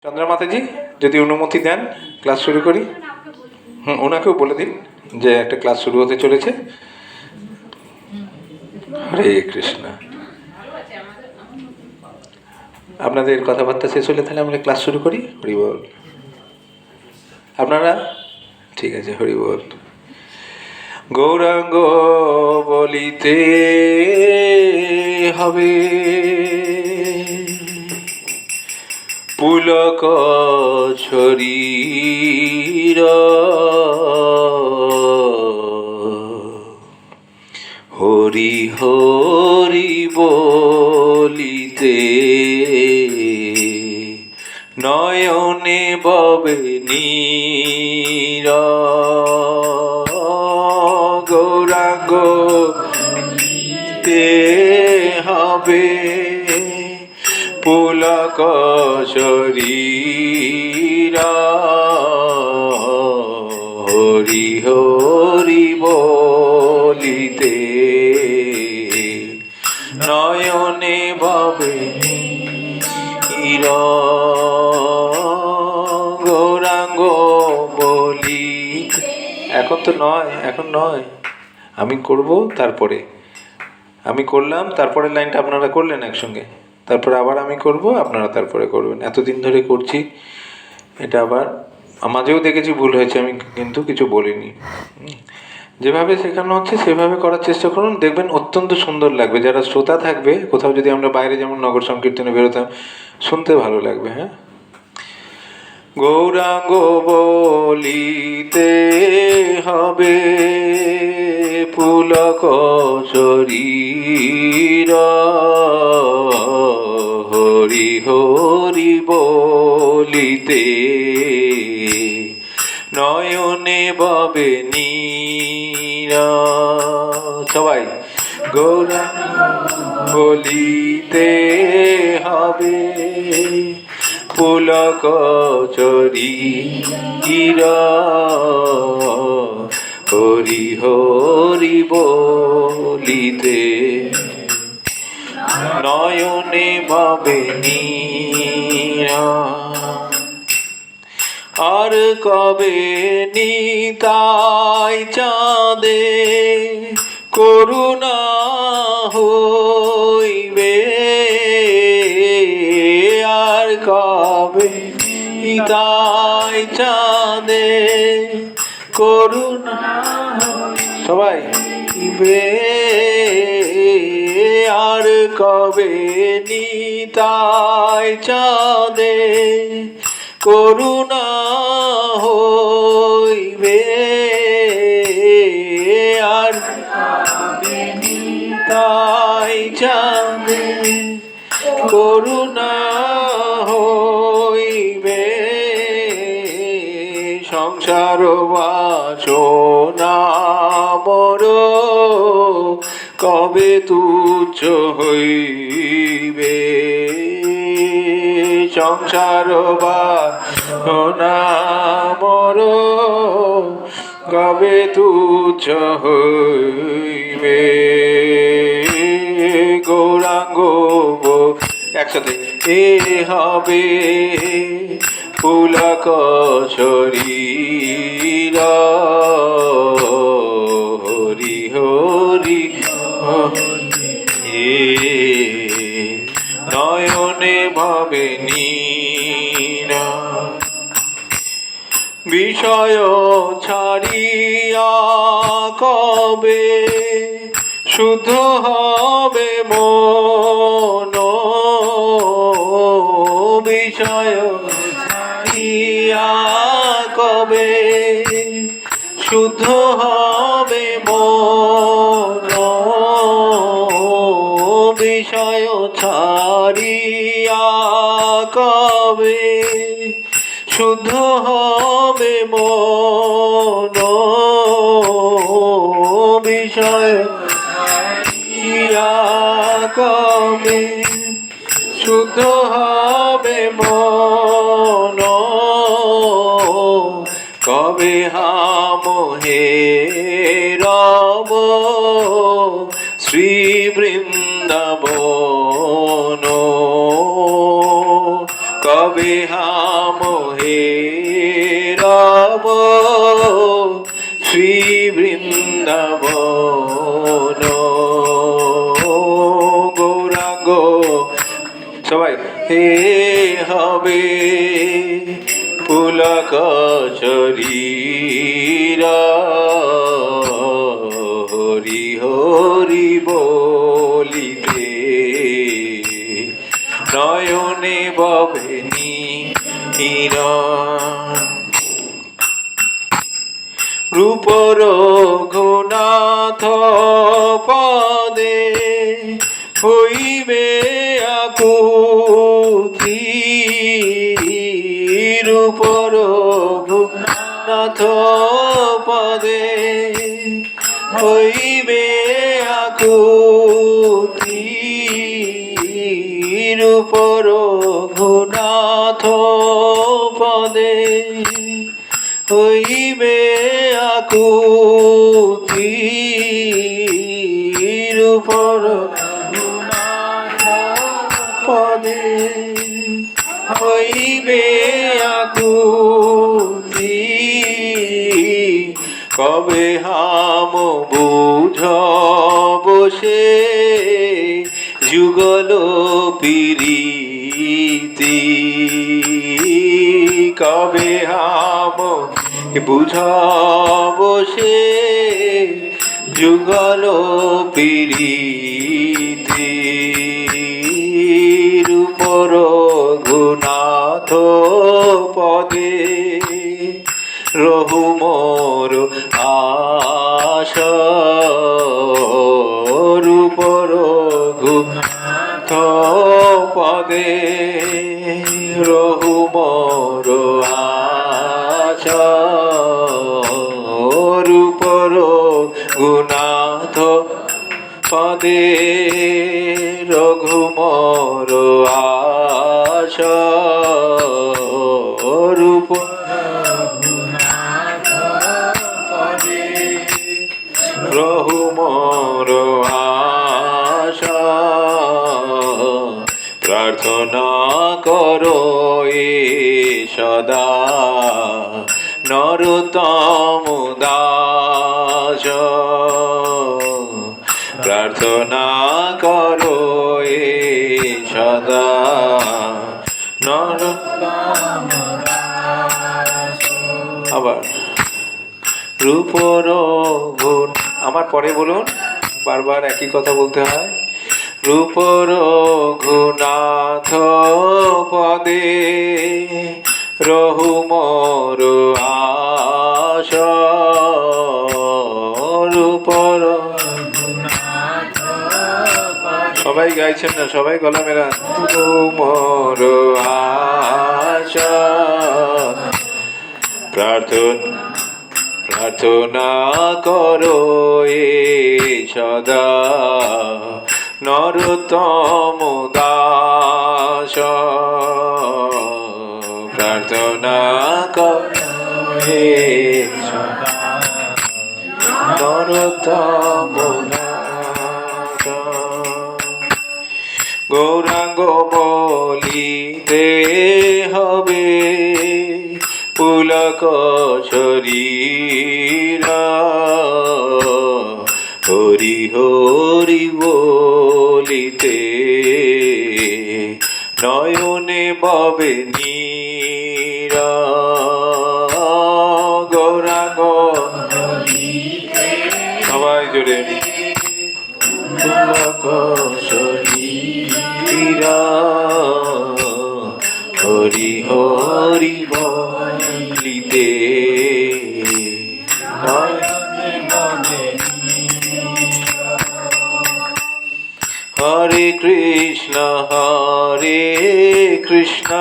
চন্দ্রা মাতাজি যদি অনুমতি দেন ক্লাস শুরু করি। ওনাকেও বলে দিন যে একটা ক্লাস শুরু হতে চলেছে। হরে কৃষ্ণ। আপনাদের কথাবার্তা শেষ হলে তাহলে আমরা ক্লাস শুরু করি। হরি বল। আপনারা ঠিক আছে, হরি বল। গৌরাঙ্গ বলিতে হবে পুলক শরীর, হরি হরি বলিতে নয়নে ববে নীর। গৌরাঙ্গ তে হবে পুলক শরীর, হরি হরি বলিতে নয়নে ভাবে নীর। গৌরাঙ্গ বলি এখন তো নয়, এখন নয়, আমি করব তারপরে। আমি করলাম তারপরে লাইনটা আপনারা করলেন একসঙ্গে, তারপরে আবার আমি করব, আপনারা তারপরে করবেন। এতদিন ধরে করছি এটা, আবার মাঝেও দেখেছি ভুল হয়েছে, আমি কিন্তু কিছু বলিনি। যেভাবে শেখানো হচ্ছে সেভাবে করার চেষ্টা করুন, দেখবেন অত্যন্ত সুন্দর লাগবে। যারা শ্রোতা থাকবে, কোথাও যদি আমরা বাইরে যেমন নগর সংকীর্তনে বেরোতাম, শুনতে ভালো লাগবে। হ্যাঁ, গৌরাঙ্গ বলিতে হবে পুলক শরীর, হরি হরি বলিতে নয়নে ববে নীর। সবাই গৌরাঙ্গ বলিতে হবে পুলক শরীর, হরি হরি বলিতে নয়নে ভাবে নীর। আর কবে নিতাই চাঁদে করুণা হইবে, আর কবে নিতাই চাঁদে করুণা সবাই হইবে, আর কবে নিতাই চাঁদে করুণা হইবে, আর নিতাই চাঁদে করুণা হইবে। সংসার বাসনা মোর কবে তুচ্ছ হইবে, সংসার বাসনা মোর কবে তুচ্ছ হইবে। গৌরাঙ্গ একসাথে এ হবে পুলক শরীর, হরি হরি নয়নে ভাবে নীর। বিষয় ছাড়িয়া কবে শুদ্ধ হবে মন, বিষয় ছাড়িয়া কবে শুদ্ধ হবে মন, বিষয় ছাড়িয়া কবে শুদ্ধ হবে মন, বিষয় ছাড়িয়া কবে শুদ্ধ হবে মন, কবে হামহে রব শ্রী বৃন্দাবন, কবে হা পুলক শরীরা হরি হরি বলিতে নয়নে ববে নিরণ রূপ রঘুনাথ পদে হইবে আকুতি রূপ রঘুনাথ পদে হইবে আকুতি রূপ রঘুনাথ পদে হইবে আকুতি রূপ রঘুনাথ পদে হইবে আকুতি কবে হাম বুঝব সে যুগল প্রীতি কবে হাম বুঝব সে যুগল প্রীতি রূপ রঘুনাথ পদে রহু মোর আশা রূপ রঘুনাথ পদে রহু মোর আশা রূপ রঘুনাথ পদে রঘু মোর আশা রূপ রঘু মোর আশা প্রার্থনা করো এ সদা নরোত্তম দাস প্রার্থনা করো এ সদা নরোত্তম দাস আবার রূপ রঘুন আমার পরে বলুন বারবার একই কথা বলতে হয় রূপ রঘুনাথ পদে রহু মোর আশা রূপ রঘুনাথ সবাই গাইছেন না সবাই গলা মেলা মোর আশা প্রার্থনা করো এ সদা নরোত্তম দাস প্রার্থনা করো এ সদা নরোত্তম দাস গৌরাঙ্গ বলিতে হবে পুলক শরীরা হরি হরি বলিতে নয়নে ববে নীরা গৌরাঙ্গ সবাই জোরে পুলক শরীরা হরি হরি বলিতে হরে কৃষ্ণ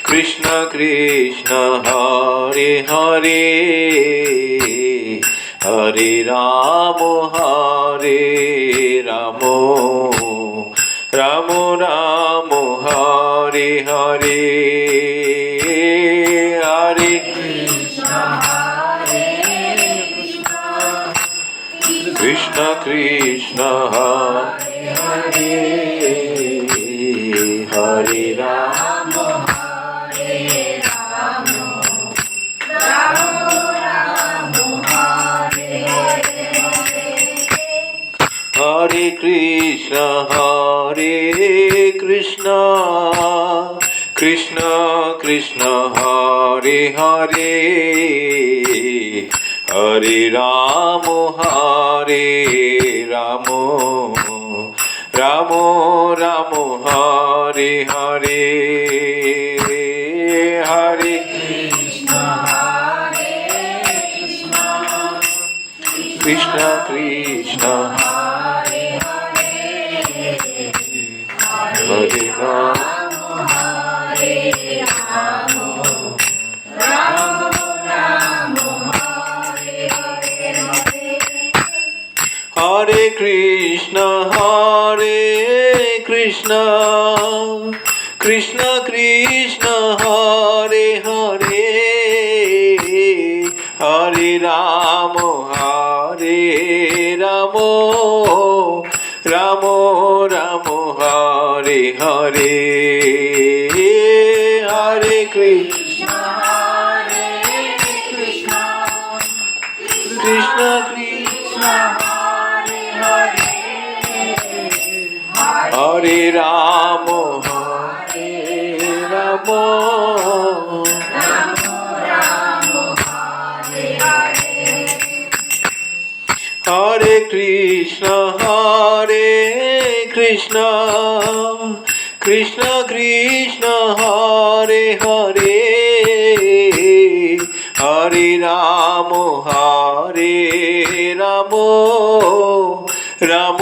কৃষ্ণ কৃষ্ণ হরে হরে হরে রাম রাম রাম হরে হরে হরে কৃষ্ণ কৃষ্ণ হরে হরে রাম হরে কৃষ্ণ কৃষ্ণ কৃষ্ণ হরে হরে হরে রাম রাম রাম হরে হরে হরে কৃষ্ণ কৃষ্ণ হরে রাম হরে কৃষ্ণ কৃষ্ণ কৃষ্ণ হরে হরে হরে রাম রাম রাম হরে হরে হরে কৃষ্ণ কৃষ্ণ কৃষ্ণ হরে রাম হরে কৃষ্ণ কৃষ্ণ কৃষ্ণ হরে হরে হরে রাম রাম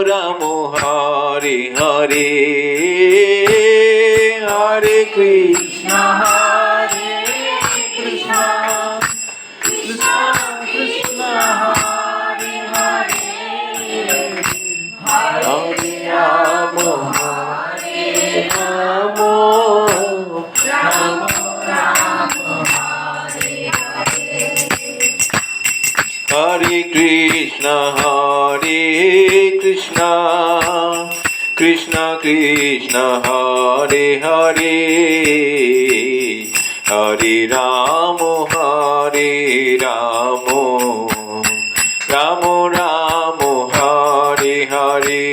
রাম হরে হরে হরে কৃষ্ণ কৃষ্ণ কৃষ্ণ হরে হরে হরে রাম হরে কৃষ্ণ কৃষ্ণ কৃষ্ণ হরে হরে হরে রাম রাম রাম হরে হরে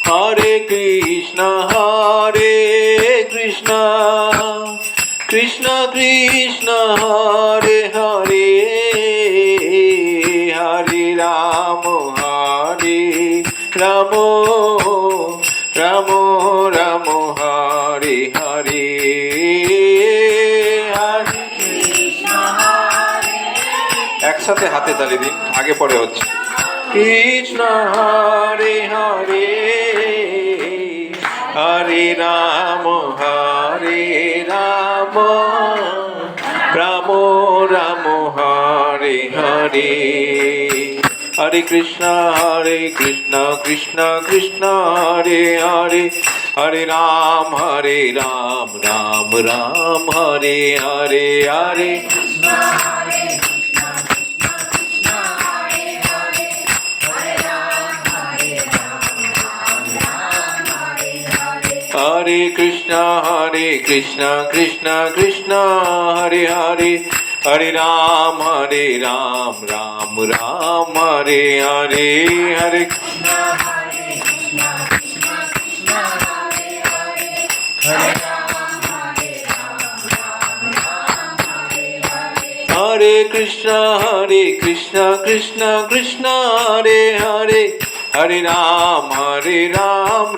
হরে কৃষ্ণ হরে কৃষ্ণ কৃষ্ণ কৃষ্ণ হরে হরে হরে রাম রাম রাম হরে হরে হরে একসাথে হাতে তালি দিন, আগে পরে হচ্ছে। Krishna Hare Hare Hare Ram Ram Ram Hare Hare Hare Krishna Krishna Krishna Hare Hare Hare Ram Ram Ram Hare Hare Hare Hare Krishna Krishna Krishna Hare Hare Hare Ram Ram Ram Hare Hare Hare Hare Krishna Krishna Krishna Hare Hare Hare Ram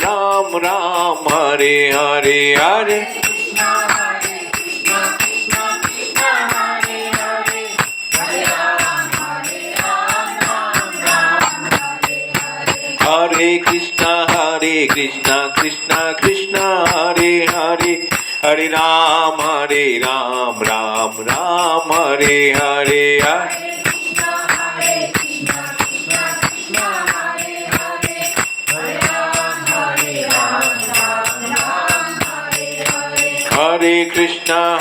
Ram Ram Hare Hare Hare Hare Krishna Krishna Krishna Hare Hare Hare Ram Ram Ram Hare Hare Hare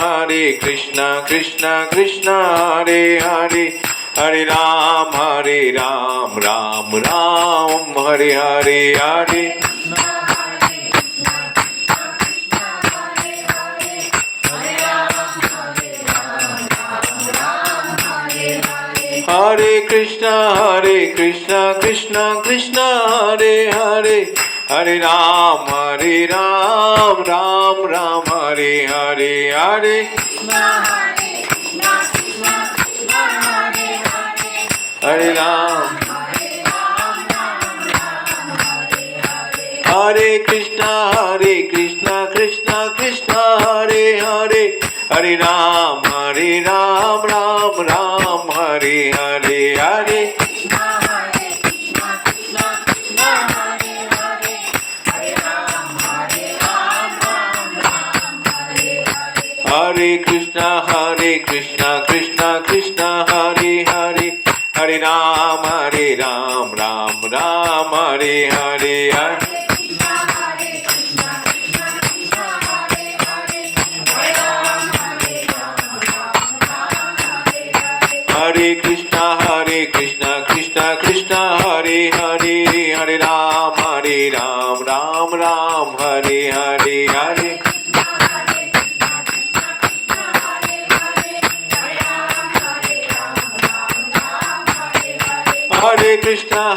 Hare Krishna Krishna Krishna Hare Hare Hare Ram, Ram Ram, Hare Hare, Hare Hare Krishna, Krishna Krishna, Hare Hare, Hare Ram, Ram Ram, Hare Hare, Hare Hare Ram, Hare Krishna, Krishna Krishna, Hare Hare, Hare Ram, Ram Ram, Hare Hare, Hare Hare Krishna, Krishna Krishna, Hare Hare, Hare Ram, Ram Ram, Hare Hare, Hare Hare Krishna, Krishna Krishna, Hare Hare, Hare Ram, Ram Ram, Hare Hare, Hare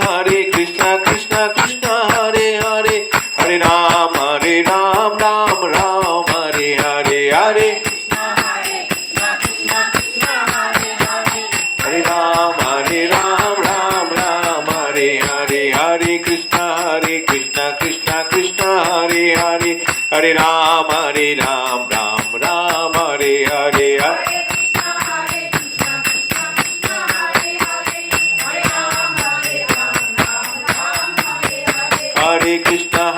Hare Krishna, Krishna Krishna, Hare Hare, Hare Ram, Ram Ram, Hare Hare, Hare Hare Ram, Ram Hare Hare, Hare Krishna, Krishna Krishna, Hare Hare, Hare Ram, Ram Ram, Hare Hare, Hare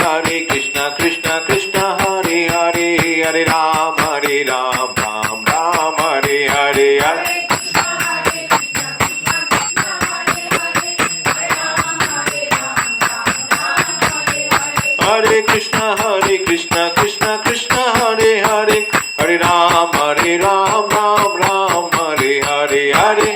Hare Krishna, Krishna Hare Hare, Hare Ram, Ram Ram, Hare Hare, Hare Hare Krishna, Krishna Krishna, Hare Hare, Hare Ram, Ram Ram, Hare Hare, Hare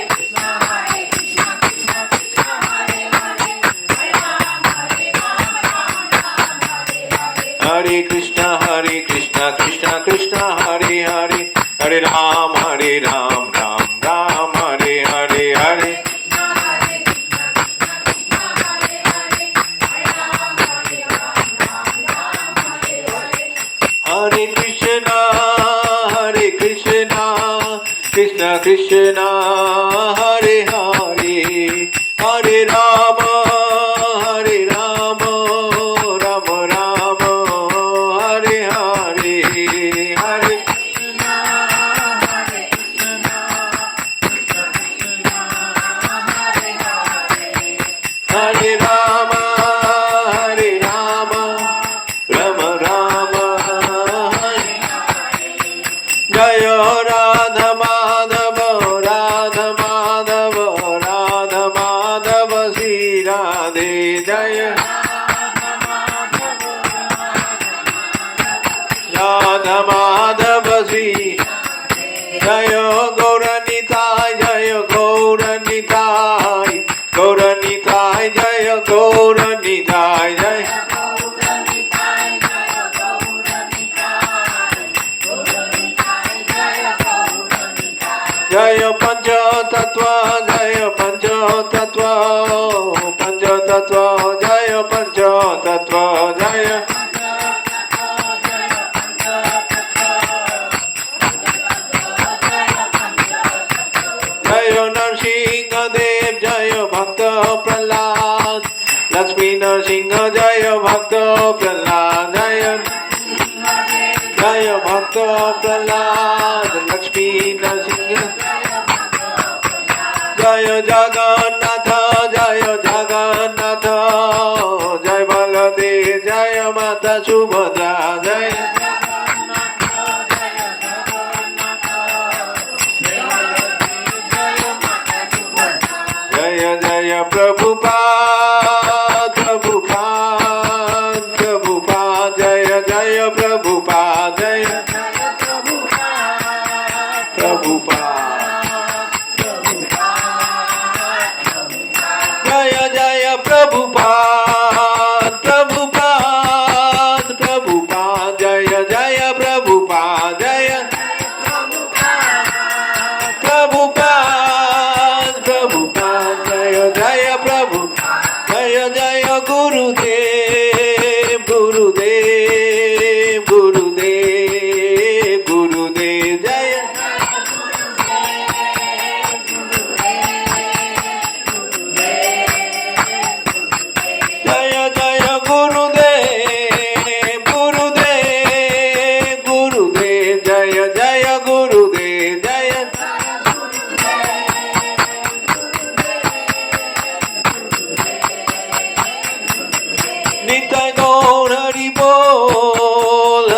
Hare Krishna, Krishna Krishna, Hare Hare, Hare Ram, Ram Ram, Hare Hare, Hare Hare Krishna, Krishna Krishna, Hare Hare, Hare Rama, Rama Rama, Hare Hare, Hare Hare Rama, Rama Rama, Jaya Radha Madhava, Radha Madhava, Radha Madhava, Sri Radhe, Jaya Radha Madhava, Sri Jaya Gauranitai, Jaya Gauranitai, Gauranitai, Jaya Gauranitai, Jaya Jaya Pancha Tattva, Jaya Pancha Tattva, Pancha Tattva, Jaya Pancha Tattva, Jaya Jaya Narsingha Dev, Jaya Bhakta Prahlad, Lakshmi Narsingha, Jaya Bhakta Prahlad, Jaya Jaya Bhakta Prahlad, Lakshmi Narsingha, Jaya Jagannatha, Jaya Jagannatha, Jaya Baladev, Jaya Mata Subhadra, Jaya Jaya Jaya Prabhupada, Prabhupada, Jaya Jaya Prabhupada, Jaya Prabhupada, जय गुरुदेव गुरुदेव गुरुदेव गुरुदेव जय जय जय गुरुदेव गुरुदेव गुरुदेव जय जय गुरुदेव जय निताय गौर हरि बोल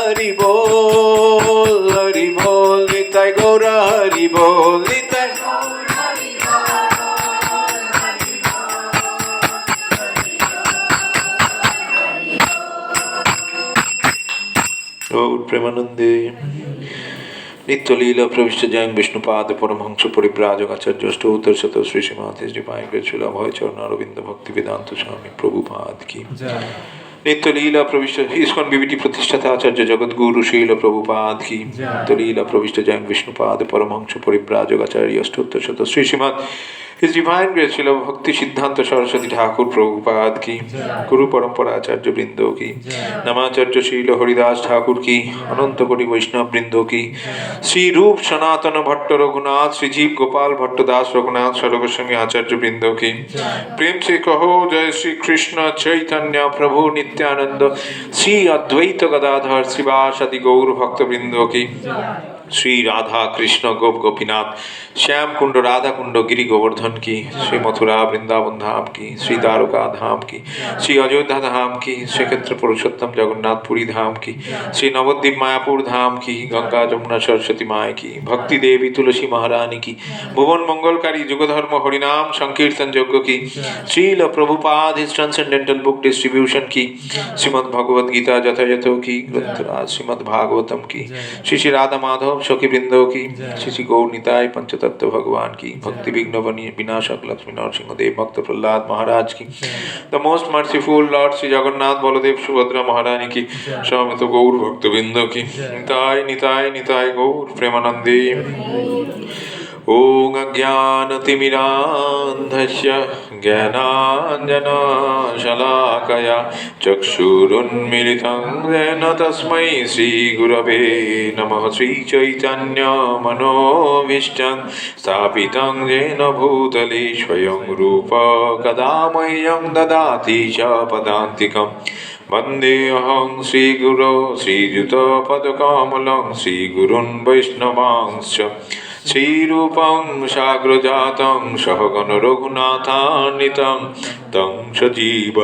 निताय गौर हरि बोल निताय गौर प्रेमानंदे नित्य लीला प्रविष्ट जयं विष्णुपाद परमहंस परिव्राजक आचार्य अष्टोत्तर शत Shri Srimad his divine graceful Abhay Charan Arvind भक्ति वेदांत स्वामी प्रभुपाद की नित्य लीला प्रविष्ट इस्कॉन बीबीटी प्रतिष्ठाता आचार्य जगत गुरु शील प्रभुपाद की नित्य लीला प्रविष्ट जयं विष्णुपाद परमहंस परिव्राजक आचार्य अष्टोत्तर शत Shri Srimad his divine graceful Bhakti Siddhanta Saraswati Thakur Prabhupada की गुरु परंपरा आचार्य वृंदों की नमाचार्य शील हरिदास ठाकुर की अनंत कोटि वैष्णव वृंदों की श्री रूप सनातन भट्ट रघुनाथ श्री जीव गोपाल भट्टदास रघुनाथ सर्वगोस्वामी आचार्य वृंदों की प्रेम से कहो जय श्री कृष्ण चैतन्य प्रभु नित्यानंद श्री अद्वैत गदाधर श्रीवासदि गौर भक्त वृंदों की श्री राधा कृष्ण गोप गोपीनाथ श्याम कुंड राधा कुंड गिरि गोवर्धन की श्री मथुरा वृंदावन धाम की श्री द्वारका धाम की श्री अयोध्या धाम की श्री क्षेत्र पुरुषोत्तम जगन्नाथपुरी धाम की श्री नवद्वीप मायापुर धाम की गंगा जमुना सरस्वती माई की भक्ति देवी तुलसी महारानी की भुवन मंगलकारी जुगधर्म हरिनाम संकीर्तन यज्ञ की Srila Prabhupada his transcendental book distribution की श्रीमद् भगवद गीता यथायथों की ग्रंथराज श्रीमद् भागवतम की श्री श्री राधा माधव सखी वृंदों की श्री श्री गौर निताय पंचतत्व भगवान की भक्ति विघ्न विनाशक लक्ष्मी नरसिंह देव भक्त प्रहलाद महाराज की the most merciful Lord Shri Jagannath Baldev Subhadra महारानी की समेत गौर भक्त वृंदों की निताय निताय निताय गौर प्रेमानंदे ॐ अज्ञानतिमिरान्धस्य ज्ञानाञ्जनशलाकया चक्षुरुन्मिलितं येन तस्मै श्रीगुरवे नमः श्रीचैतन्यमनोभीष्टं स्थापितं येन भूतले स्वयं रूप कदा मह्यं ददाति च पदान्तिकम् वन्देऽहं श्रीगुरो श्रीयुतपदकमलं श्रीगुरुन् वैष्णवांश्च श्रीरूपं साग्रजातं सहगण रघुनाथान्वितं तं सजीव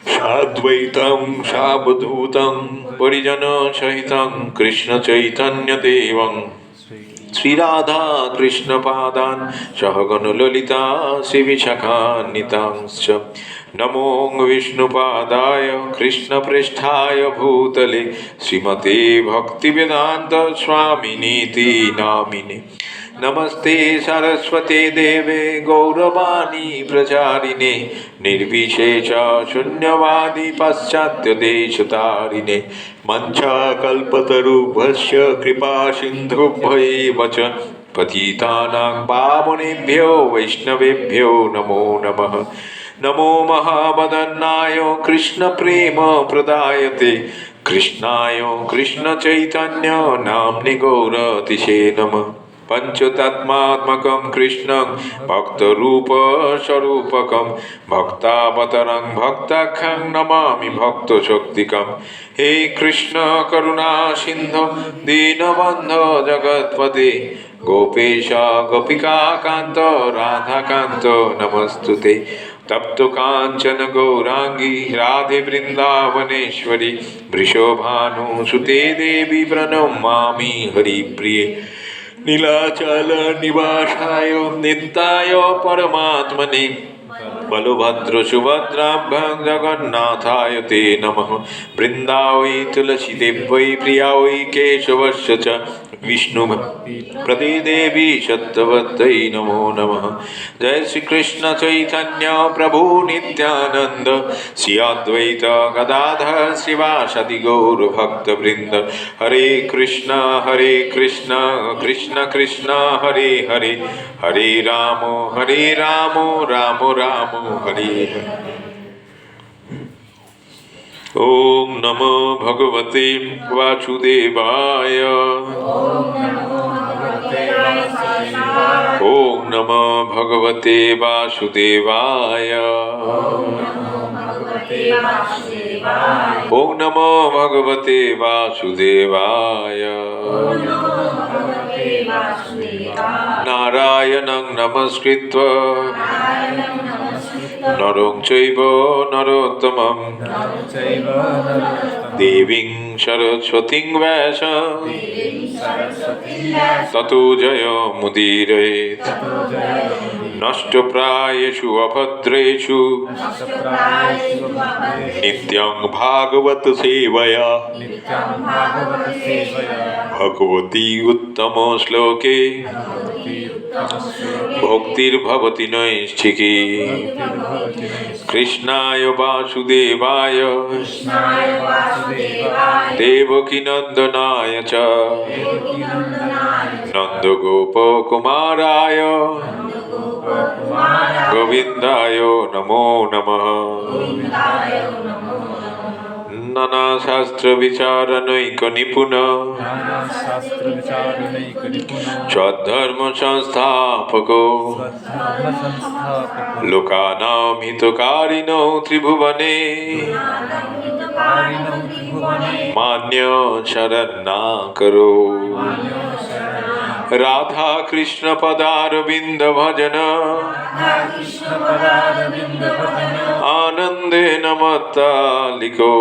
साद्वैतं सावधूतं परिजनसहितं कृष्णचैतन्यदेवं श्रीराधा कृष्णपादान् सहगण ललिता श्रीविशाखान्वितांश्च नमो विष्णुपादाय कृष्णप्रेष्ठाय भूतले श्रीमते भक्तिवेदान्त स्वामिनीति नामिने नमस्ते सरस्वते देवे गौरवाणी प्रचारिणे निर्विशेष शून्यवादी पाश्चात्य देशतारिणे मंचाकल्पतरुभ्यश्च कृपा सिन्धुभ्यैव च पतितानां पावनेभ्यो वैष्णवेभ्यो नमो नमः नमो महावदन्नाय कृष्ण प्रेम प्रदायते कृष्णाय कृष्ण चैतन्य नाम्नि गौरतिशे नमः पंचतत्मात्मकं कृष्णं भक्तरूपस्वरूपकं भक्तावतरं भक्ताख्यं नमामि भक्तशक्तिकं हे कृष्ण करुणा सिन्धो दीनबन्धो जगत्पते गोपेश गोपिकान्त राधाकान्त नमस्तुते तप्त कांचन गौरांगी राधे वृंदावनेश्वरी वृषभानुसुते देवी प्रणमामि हरिप्रिये नीलाचल निवासाय नित्याय परमात्मने बलभद्र सुभद्राभ्यां जगन्नाथाय ते नमः वृंदावै तुलसी देव्यै प्रियावै केशवस्य च विष्णु प्रदे देवी सत्यवत्यै नमो नमः जय श्री कृष्ण चैतन्य प्रभु नित्यानंद श्री अद्वैत गदाधर श्रीवासदि गौर भक्त वृंद हरे कृष्ण कृष्ण कृष्ण हरे हरे हरे राम राम राम हरे हरे ओम नमो भगवते वासुदेवाय। ओम नमो भगवते वासुदेवाय। ओम नमो भगवते वासुदेवाय। नारायणं नमस्कृत्य नरं चैव नरोत्तमं देवीं सरस्वतीं व्यासं ततो जयमुदीरयेत्। नष्टप्रायेषु अभद्रेषु नित्यं भागवत सेवया भगवती उत्तम श्लोके भक्तिर्भवति नैष्ठिकी। कृष्णाय वासुदेवाय देवकीनन्दनाय च नन्दगोपकुमाराय गोविन्दाय नमो नमः। नाना शास्त्र विचारनैक निपुण स्वधर्म संस्थापको लोकानां हितकारिणो त्रिभुवने मान्य शरणाकरो। राधा कृष्ण पदारविंद भजन आनंदेन मत्तालिको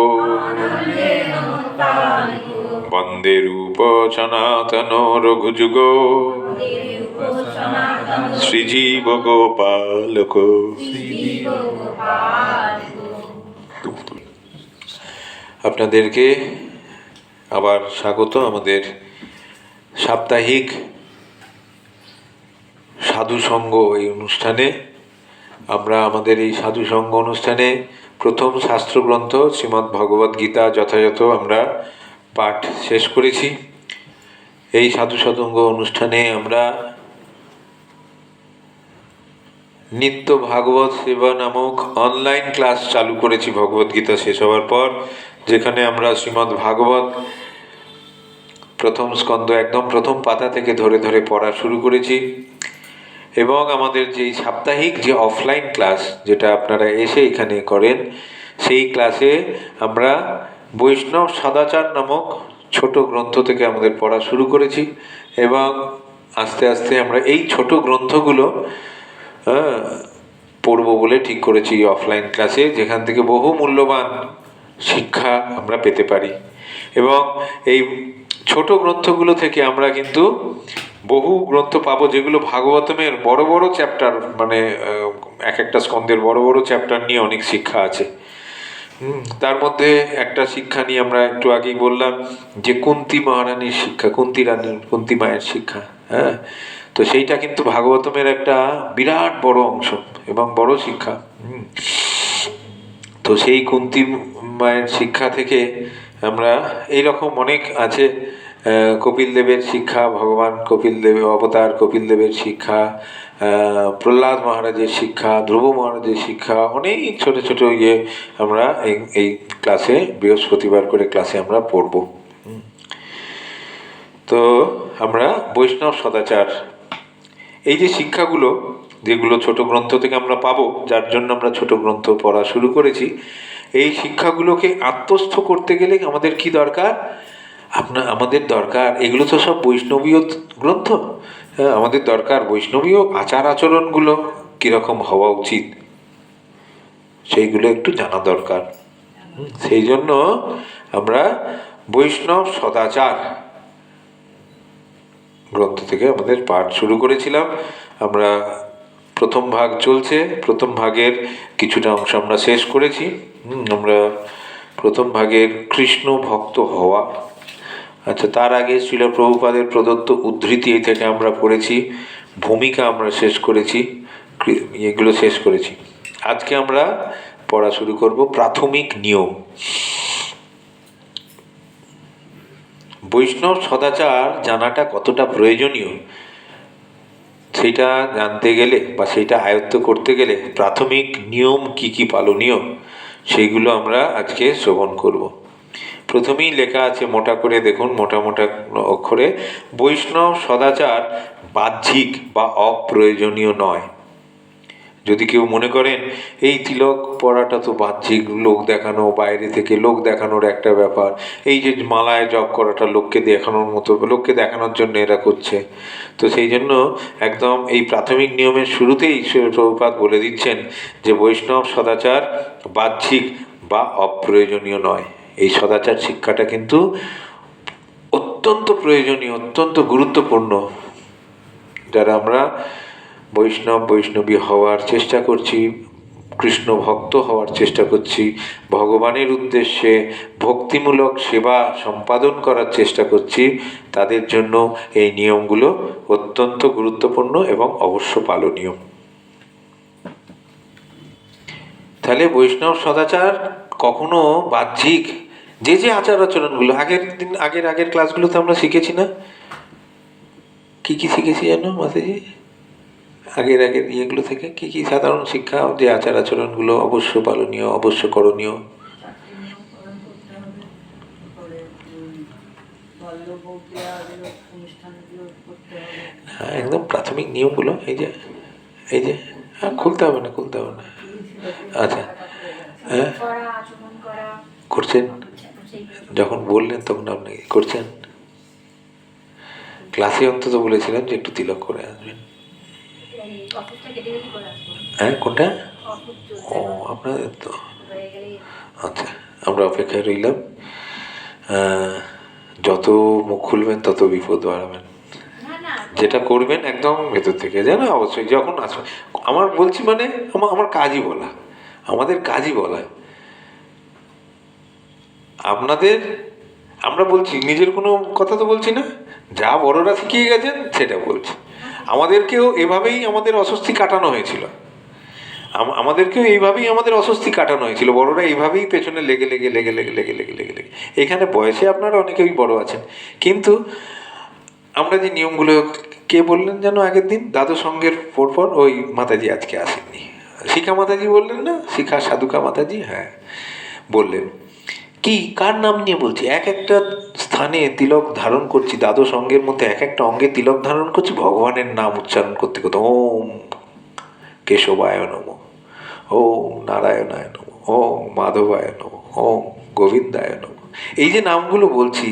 वंदे रूप सनातनो रघुजुगो श्रीजीव गोपालको। আপনাদেরকে আবার স্বাগত আমাদের সাপ্তাহিক সাধু সঙ্গ এই অনুষ্ঠানে। আমরা আমাদের এই সাধু সঙ্গ অনুষ্ঠানে প্রথম শাস্ত্রগ্রন্থ শ্রীমদ্ ভগবদ গীতা যথাযথ আমরা পাঠ শেষ করেছি। এই সাধু সঙ্গ অনুষ্ঠানে আমরা নিত্য ভাগবত সেবা নামক অনলাইন ক্লাস চালু করেছি ভগবদ গীতা শেষ হওয়ার পর, যেখানে আমরা শ্রীমদ্ ভাগবত প্রথম স্কন্ধ একদম প্রথম পাতা থেকে ধরে ধরে পড়া শুরু করেছি। এবং আমাদের যেই সাপ্তাহিক যে অফলাইন ক্লাস যেটা আপনারা এসে এখানে করেন, সেই ক্লাসে আমরা বৈষ্ণব সদাচার নামক ছোট গ্রন্থ থেকে আমাদের পড়া শুরু করেছি। এবং আস্তে আস্তে আমরা এই ছোট গ্রন্থগুলো পড়ব বলে ঠিক করেছি অফলাইন ক্লাসে, যেখান থেকে বহু মূল্যবান শিক্ষা আমরা পেতে পারি। এবং এই ছোট গ্রন্থগুলো থেকে আমরা কিন্তু বহু গ্রন্থ পাবো, যেগুলো ভাগবতমের বড় বড় চ্যাপ্টার, মানে এক একটা স্কন্ধের বড় বড় চ্যাপ্টার নিয়ে অনেক শিক্ষা আছে। তার মধ্যে একটা শিক্ষা নিয়ে আমরা একটু আগেই বললাম যে কুন্তী মহারানীর শিক্ষা, কুন্তী মায়ের শিক্ষা। হ্যাঁ, তো সেইটা কিন্তু ভাগবতমের একটা বিরাট বড় অংশ এবং বড় শিক্ষা। তো সেই কুন্তী মায়ের শিক্ষা থেকে আমরা এইরকম অনেক আছে, কপিল দেবের শিক্ষা, ভগবান কপিল দেব অবতার কপিল দেবের শিক্ষা, প্রহ্লাদ মহারাজের শিক্ষা, ধ্রুব মহারাজের শিক্ষা, অনেক ছোট ছোট আমরা এই ক্লাসে বৃহস্পতিবার করে ক্লাসে আমরা পড়ব। তো আমরা বৈষ্ণব সদাচার এই যে শিক্ষাগুলো, যেগুলো ছোট গ্রন্থ থেকে আমরা পাবো, যার জন্য আমরা ছোট গ্রন্থ পড়া শুরু করেছি, এই শিক্ষাগুলোকে আত্মস্থ করতে গেলে আমাদের কি দরকার? আমাদের দরকার, এগুলো তো সব বৈষ্ণবীয় গ্রন্থ, আমাদের দরকার বৈষ্ণবীয় আচার আচরণগুলো কীরকম হওয়া উচিত সেইগুলো একটু জানা দরকার। সেই জন্য আমরা বৈষ্ণব সদাচার গ্রন্থ থেকে আমাদের পাঠ শুরু করেছিলাম। আমরা প্রথম ভাগ চলছে, প্রথম ভাগের কিছুটা অংশ আমরা শেষ করেছি। আমরা প্রথম ভাগের কৃষ্ণ ভক্ত হওয়া, আচ্ছা, তার আগে শ্রীল প্রভুপাদের প্রদত্ত উদ্ধৃতি এই থেকে আমরা পড়েছি, ভূমিকা আমরা শেষ করেছি, এগুলো শেষ করেছি। আজকে আমরা পড়া শুরু করব প্রাথমিক নিয়ম। বৈষ্ণব সদাচার জানাটা কতটা প্রয়োজনীয় সেইটা জানতে গেলে বা সেইটা আয়ত্ত করতে গেলে প্রাথমিক নিয়ম কি কি পালনীয় সেইগুলো আমরা আজকে শ্রবণ করব। প্রথমেই লেখা আছে মোটা করে, দেখুন মোটা মোটা অক্ষরে, বৈষ্ণব সদাচার বাহ্যিক বা অপ্রয়োজনীয় নয়। যদি কেউ মনে করেন এই তিলক পরাটা তো বাহ্যিক, লোক দেখানো, বাইরে থেকে লোক দেখানোর একটা ব্যাপার, এই যে মালায় জপ করাটা লোককে দেখানোর মতো, লোককে দেখানোর জন্য এরা করছে, তো সেই জন্য একদম এই প্রাথমিক নিয়মের শুরুতেই প্রভুপাদ বলে দিচ্ছেন যে বৈষ্ণব সদাচার বাহ্যিক বা অপ্রয়োজনীয় নয়। এই সদাচার শিক্ষাটা কিন্তু অত্যন্ত প্রয়োজনীয়, অত্যন্ত গুরুত্বপূর্ণ। যারা আমরা বৈষ্ণবী হওয়ার চেষ্টা করছি, কৃষ্ণ ভক্ত হওয়ার চেষ্টা করছি, ভগবানের উদ্দেশ্যে ভক্তিমূলক সেবা সম্পাদন করার চেষ্টা করছি, তাদের জন্য এই নিয়মগুলো অত্যন্ত গুরুত্বপূর্ণ এবং অবশ্য পালনীয়। তাহলে বৈষ্ণব সদাচার কখনো বাহ্যিক, যে যে আচার আচরণগুলো আগের ক্লাসগুলোতে আমরা শিখেছি না, কি কি শিখেছি জানো মাতাজি? আগের ইয়েগুলো থেকে কি কি সাধারণ শিক্ষা, যে আচার আচরণগুলো অবশ্য পালনীয়, অবশ্য করণীয়। হ্যাঁ, একদম প্রাথমিক নিয়মগুলো, এই যে খুলতে হবে না। আচ্ছা, হ্যাঁ করছেন, যখন বললেন তখন আপনি করছেন। ক্লাসে অন্তত বলেছিলাম যে একটু তিলক করে আসবেন। হ্যাঁ, কোনটা? ও, আপনাদের তো। আচ্ছা, আমরা অপেক্ষায় রইলাম। যত মুখ খুলবেন তত বিপদ বাড়াবেন। যেটা করবেন একদম ভেতর থেকে, জানো, অবশ্যই যখন আসবে। আমার বলছি মানে আমার কাজই বলা, আমাদের কাজই বলা। আপনাদের, আমরা বলছি, নিজের কোনো কথা তো বলছি না, যা বড়রা শিখিয়ে গেছেন সেটা বলছি। আমাদেরকেও এভাবেই আমাদের অস্বস্তি কাটানো হয়েছিল, আমাদেরকেও এইভাবেই আমাদের অস্বস্তি কাটানো হয়েছিল। বড়রা এইভাবেই পেছনে লেগে এখানে বয়সে আপনারা অনেকেই বড় আছেন, কিন্তু আমরা যে নিয়মগুলো, কে বললেন যেন আগের দিন দাদু সঙ্গের পরপর, ওই মাতাজি আজকে আসেননি, শিখা মাতাজি বললেন না, শিখা সাধুকা মাতাজি, হ্যাঁ বললেন। কি, কার নাম নিয়ে বলছি? এক একটা স্থানে তিলক ধারণ করছি, দাদু সঙ্গের মধ্যে এক একটা অঙ্গে তিলক ধারণ করছি, ভগবানের নাম উচ্চারণ করতে করতে, ওম কেশবায় নম, ওম নারায়ণায় নম, ওম মাধবায় নম, ওম গোবিন্দায় নম। এই যে নামগুলো বলছি,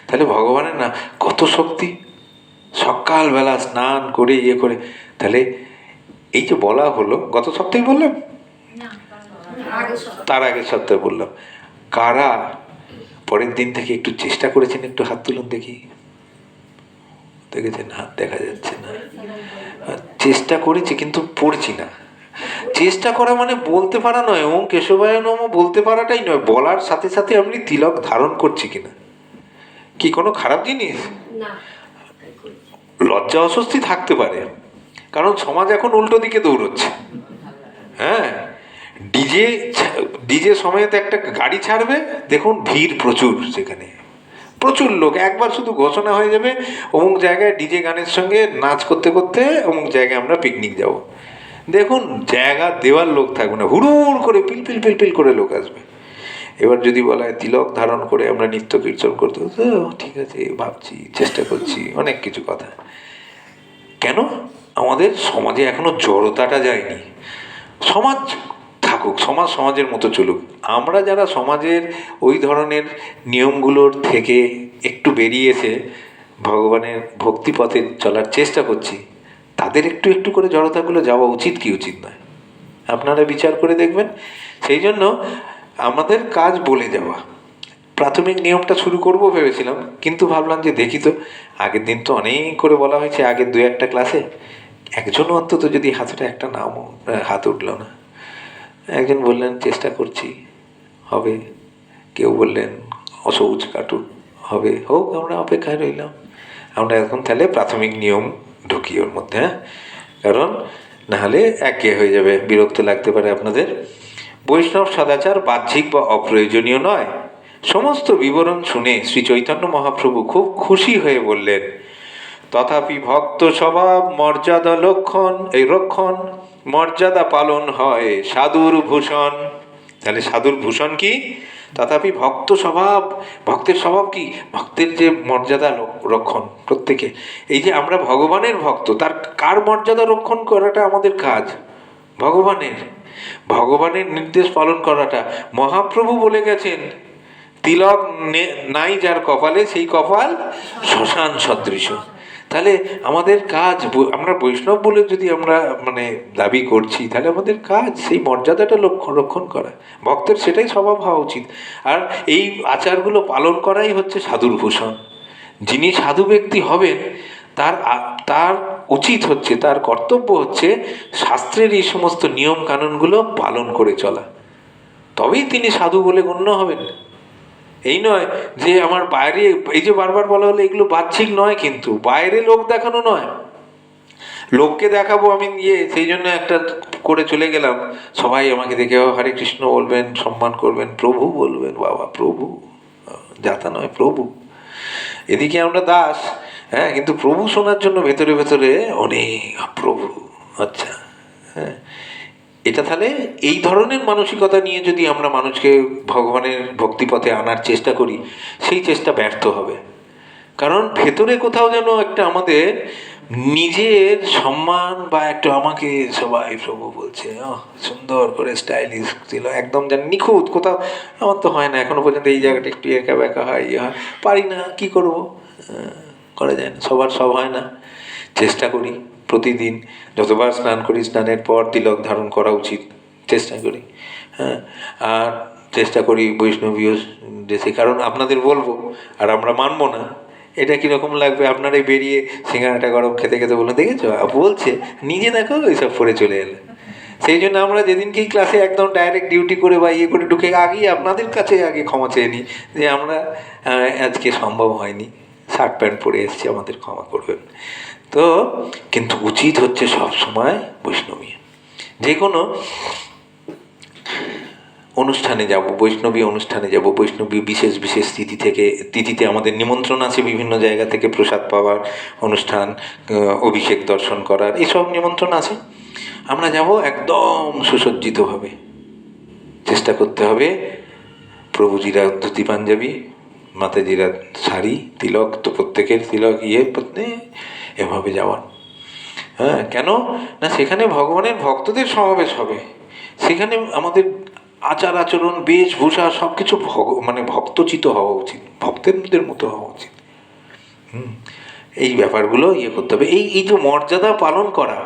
তাহলে ভগবানের নাম কত শক্তি। সকালবেলা স্নান করে ইয়ে করে, তাহলে এই যে বলা হলো, গত সপ্তাহে বললাম, তার আগের সপ্তাহে বললাম, কারা পরের দিন থেকে একটু চেষ্টা করেছেন? একটু হাত তুলুন দেখি। দেখেছেন? হাত দেখা যাচ্ছে না। চেষ্টা করেছি কিন্তু পড়ছি না। চেষ্টা করা মানে বলতে পারা নয়, ওম কেশবায় নম বলতে পারাটাই নয়, বলার সাথে সাথে আপনি তিলক ধারণ করছি কিনা। কি কোনো খারাপ জিনিস? লজ্জা অস্বস্তি থাকতে পারে, কারণ সমাজ এখন উল্টো দিকে দৌড়চ্ছে। হ্যাঁ, ডিজে সমেত একটা গাড়ি ছাড়বে, দেখুন ভিড় প্রচুর, সেখানে প্রচুর লোক। একবার শুধু ঘোষণা হয়ে যাবে, অমুক জায়গায় ডিজে গানের সঙ্গে নাচ করতে করতে অমুক জায়গায় আমরা পিকনিক যাব। দেখুন জায়গা দেওয়ার লোক থাকবে না, হুড়ুড় করে পিল করে লোক আসবে। এবার যদি বলা হয় তিলক ধারণ করে আমরা নিত্য কীর্তন করতে, ঠিক আছে ভাবছি, চেষ্টা করছি, অনেক কিছু কথা। কেন? আমাদের সমাজে এখনো জড়তাটা যায়নি। সমাজ থাকুক, সমাজের মতো চলুক। আমরা যারা সমাজের ওই ধরনের নিয়মগুলোর থেকে একটু বেরিয়ে এসে ভগবানের ভক্তিপথে চলার চেষ্টা করছি, তাদের একটু একটু করে জড়তাগুলো যাওয়া উচিত কি উচিত নয়, আপনারা বিচার করে দেখবেন। সেই জন্য আমাদের কাজ বলে যাওয়া। প্রাথমিক নিয়মটা শুরু করব ভেবেছিলাম, কিন্তু ভাবলাম যে দেখি তো, আগের দিন তো অনেক করে বলা হয়েছে, আগের 2-1টা ক্লাসে একজনও অন্তত যদি হাতটা একটা নাম, হাত উঠল না। একজন বললেন চেষ্টা করছি, হবে। কেউ বললেন অসৌচ কাটুন, হবে। হোক, আমরা অপেক্ষায় রইলাম। আমরা এখন তাহলে প্রাথমিক নিয়ম ঢুকি ওর মধ্যে, হ্যাঁ, কারণ নাহলে একঘেয়ে হয়ে যাবে, বিরক্ত লাগতে পারে আপনাদের। বৈষ্ণব সদাচার বাহ্যিক বা অপ্রয়োজনীয় নয়। সমস্ত বিবরণ শুনে শ্রী চৈতন্য মহাপ্রভু খুব খুশি হয়ে বললেন, তথাপি ভক্ত স্বভাব মর্যাদা রক্ষণ মর্যাদা পালন হয় সাধুর ভূষণ। তাহলে সাধুর ভূষণ কি? তথাপি ভক্ত স্বভাব। ভক্তের স্বভাব কি? ভক্তের যে মর্যাদা রক্ষণ প্রত্যেকে। এই যে আমরা ভগবানের ভক্ত, তার কার মর্যাদা রক্ষণ করাটা আমাদের কাজ? ভগবানের। ভগবানের নির্দেশ পালন করাটা। মহাপ্রভু বলে গেছেন, তিলক নাই যার কপালে, সেই কপাল শ্মশান সদৃশ। তাহলে আমাদের কাজ, আমরা বৈষ্ণব বলে যদি আমরা মানে দাবি করছি, তাহলে আমাদের কাজ সেই মর্যাদাটা রক্ষণ করা। ভক্তের সেটাই স্বভাব হওয়া উচিত। আর এই আচারগুলো পালন করাই হচ্ছে সাধুর ভূষণ। যিনি সাধু ব্যক্তি হবেন, তার তার উচিত হচ্ছে, তার কর্তব্য হচ্ছে শাস্ত্রের এই সমস্ত নিয়ম কানুনগুলো পালন করে চলা। তবেই তিনি সাধু বলে গণ্য হবেন। এই নয় যে আমার বাইরে, এই যে বারবার বলা হলো, এগুলো বাহ্যিক নয়, কিন্তু বাইরে লোক দেখানো নয়। লোককে দেখাবো আমি সেই জন্য একটা করে চলে গেলাম, সবাই আমাকে দেখে হরে কৃষ্ণ বলবেন, সম্মান করবেন, প্রভু বলবেন, বাবা প্রভু, যাতা নয় প্রভু। এদিকে আমরা দাস, হ্যাঁ, কিন্তু প্রভু শোনার জন্য ভেতরে ভেতরে অনেক প্রভু। আচ্ছা, হ্যাঁ, এটা তাহলে এই ধরনের মানসিকতা নিয়ে যদি আমরা মানুষকে ভগবানের ভক্তিপথে আনার চেষ্টা করি, সেই চেষ্টা ব্যর্থ হবে। কারণ ভেতরে কোথাও যেন একটা আমাদের নিজের সম্মান, বা একটু আমাকে সবাই প্রভু বলছে, সুন্দর করে স্টাইলিশ ছিল, একদম যেন নিখুঁত। কোথাও আমার তো হয় না এখনো পর্যন্ত, এই জায়গাটা একটু একা বেঁকা হয়, ইয়ে হয়, পারি না, কি করব, করা যায় না, সবার সব হয় না। চেষ্টা করি প্রতিদিন, যতবার স্নান করি স্নানের পর তিলক ধারণ করা উচিত, চেষ্টা করি। হ্যাঁ, আর চেষ্টা করি বৈষ্ণবীয় ড্রেসে। কারণ আপনাদের বলবো আর আমরা মানবো না, এটা কীরকম লাগবে? আপনারাই বেরিয়ে সিঙ্গারাটা গরম খেতে খেতে বলুন, দেখেছো বলছে, নিজে দেখো এইসব পরে চলে এলে। সেই জন্য আমরা যেদিনকেই ক্লাসে একদম ডাইরেক্ট ডিউটি করে বা ইয়ে করে ঢুকে আগেই আপনাদের কাছে আগে ক্ষমা চেয়ে নিই যে আমরা আজকে সম্ভব হয়নি, শার্ট প্যান্ট পরে এসেছি, আমাদের ক্ষমা করবেন। তো কিন্তু উচিত হচ্ছে সবসময় বৈষ্ণবী। যে কোনো অনুষ্ঠানে যাব, বৈষ্ণবী অনুষ্ঠানে যাব, বৈষ্ণবী বিশেষ বিশেষ তিথিতে আমাদের নিমন্ত্রণ আছে বিভিন্ন জায়গা থেকে, প্রসাদ পাওয়ার অনুষ্ঠান, অভিষেক দর্শন করার, এসব নিমন্ত্রণ আছে। আমরা যাব একদম সুসজ্জিতভাবে। চেষ্টা করতে হবে প্রভুজিরা ধুতি পাঞ্জাবি, মাতাজিরা শাড়ি, তিলক তো প্রত্যেকের তিলক এভাবে যাওয়ার। হ্যাঁ, কেন না, সেখানে ভগবানের ভক্তদের সমাবেশ হবে। সেখানে আমাদের আচার আচরণ, বেশভূষা সব কিছু মানে ভক্তচিত হওয়া উচিত, ভক্তদের মতো হওয়া উচিত। এই ব্যাপারগুলো করতে হবে। এই যে মর্যাদা পালন করা,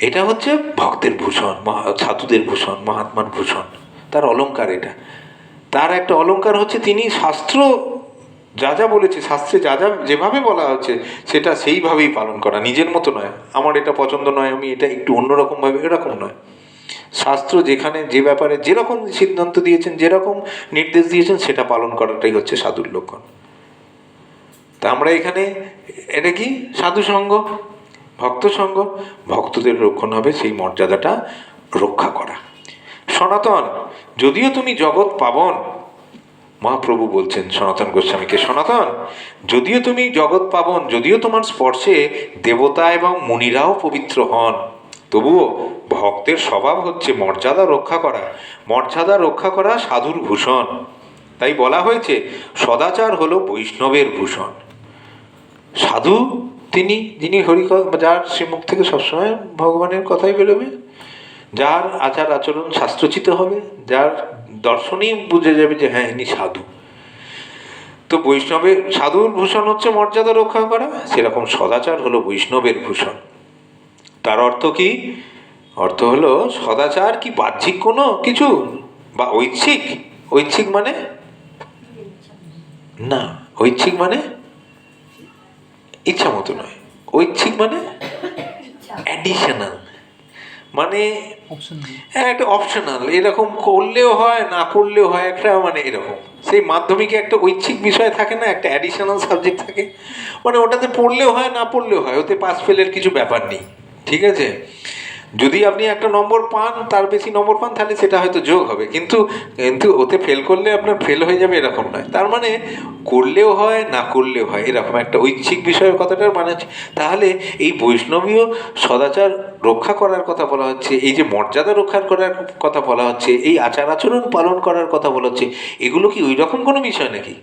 এটা হচ্ছে ভক্তের ভূষণ, সাধুদের ভূষণ, মহাত্মার ভূষণ, তার অলংকার। এটা তার একটা অলংকার হচ্ছে তিনি শাস্ত্র যা যা বলেছে, শাস্ত্রে যা যা যেভাবে বলা হচ্ছে সেটা সেইভাবেই পালন করা, নিজের মতো নয়, আমার এটা পছন্দ নয়, আমি এটা একটু অন্যরকমভাবে, এরকম নয়। শাস্ত্র যেখানে যে ব্যাপারে যেরকম সিদ্ধান্ত দিয়েছেন, যেরকম নির্দেশ দিয়েছেন, সেটা পালন করাটাই হচ্ছে সাধুর লক্ষণ। তা আমরা এখানে এটা কি সাধু সঙ্গ, ভক্ত সঙ্গ, ভক্তদের রক্ষণ হবে সেই মর্যাদাটা রক্ষা করা। সনাতন, যদিও তুমি জগৎ পাবন, মহাপ্রভু বলছেন সনাতন গোস্বামীকে, সনাতন যদিও তুমি জগৎ পাবন, যদিও তোমার স্পর্শে দেবতা এবং মুনিরাও পবিত্র হন, তবুও ভক্তের স্বভাব হচ্ছে মর্যাদা রক্ষা করা। মর্যাদা রক্ষা করা সাধুর ভূষণ। তাই বলা হয়েছে সদাচার হলো বৈষ্ণবের ভূষণ। সাধু তিনি, যিনি যার শ্রীমুখ থেকে সবসময় ভগবানের কথাই বেরোবে, যার আচার আচরণ শাস্ত্রচিত হবে, যার দর্শনেই বুঝে যাবে যে হ্যাঁ ইনি সাধু। তো বৈষ্ণবের, সাধুর ভূষণ হচ্ছে মর্যাদা রক্ষা করা, সেরকম সদাচার হলো বৈষ্ণবের ভূষণ। তার অর্থ কি? অর্থ হলো সদাচার কি বাহ্যিক কোনো কিছু, বা ঐচ্ছিক? ঐচ্ছিক মানে না, ঐচ্ছিক মানে ইচ্ছা মতো নয়, ঐচ্ছিক মানে অ্যাডিশনাল, মানে একটা অপশনাল, এরকম করলেও হয় না করলেও হয়, একটা মানে এরকম। সেই মাধ্যমিকে একটা ঐচ্ছিক বিষয় থাকে না, একটা অ্যাডিশনাল সাবজেক্ট থাকে, মানে ওটাতে পড়লেও হয় না পড়লেও হয়, ওতে পাস ফেলের কিছু ব্যাপার নেই, ঠিক আছে? যদি আপনি একটা নম্বর পান, তার বেশি নম্বর পান, তাহলে সেটা হয়তো যোগ হবে, কিন্তু কিন্তু ওতে ফেল করলে আপনার ফেল হয়ে যাবে এরকম নয়। তার মানে করলেও হয়, না করলেও হয়, এরকম একটা ঐচ্ছিক বিষয়ের কথাটার মানে হচ্ছে। তাহলে এই বৈষ্ণবীয় সদাচার রক্ষা করার কথা বলা হচ্ছে, এই যে মর্যাদা রক্ষা করার কথা বলা হচ্ছে, এই আচার আচরণ পালন করার কথা বলা হচ্ছে, এগুলো কি ওই রকম কোনো বিষয় নাকি?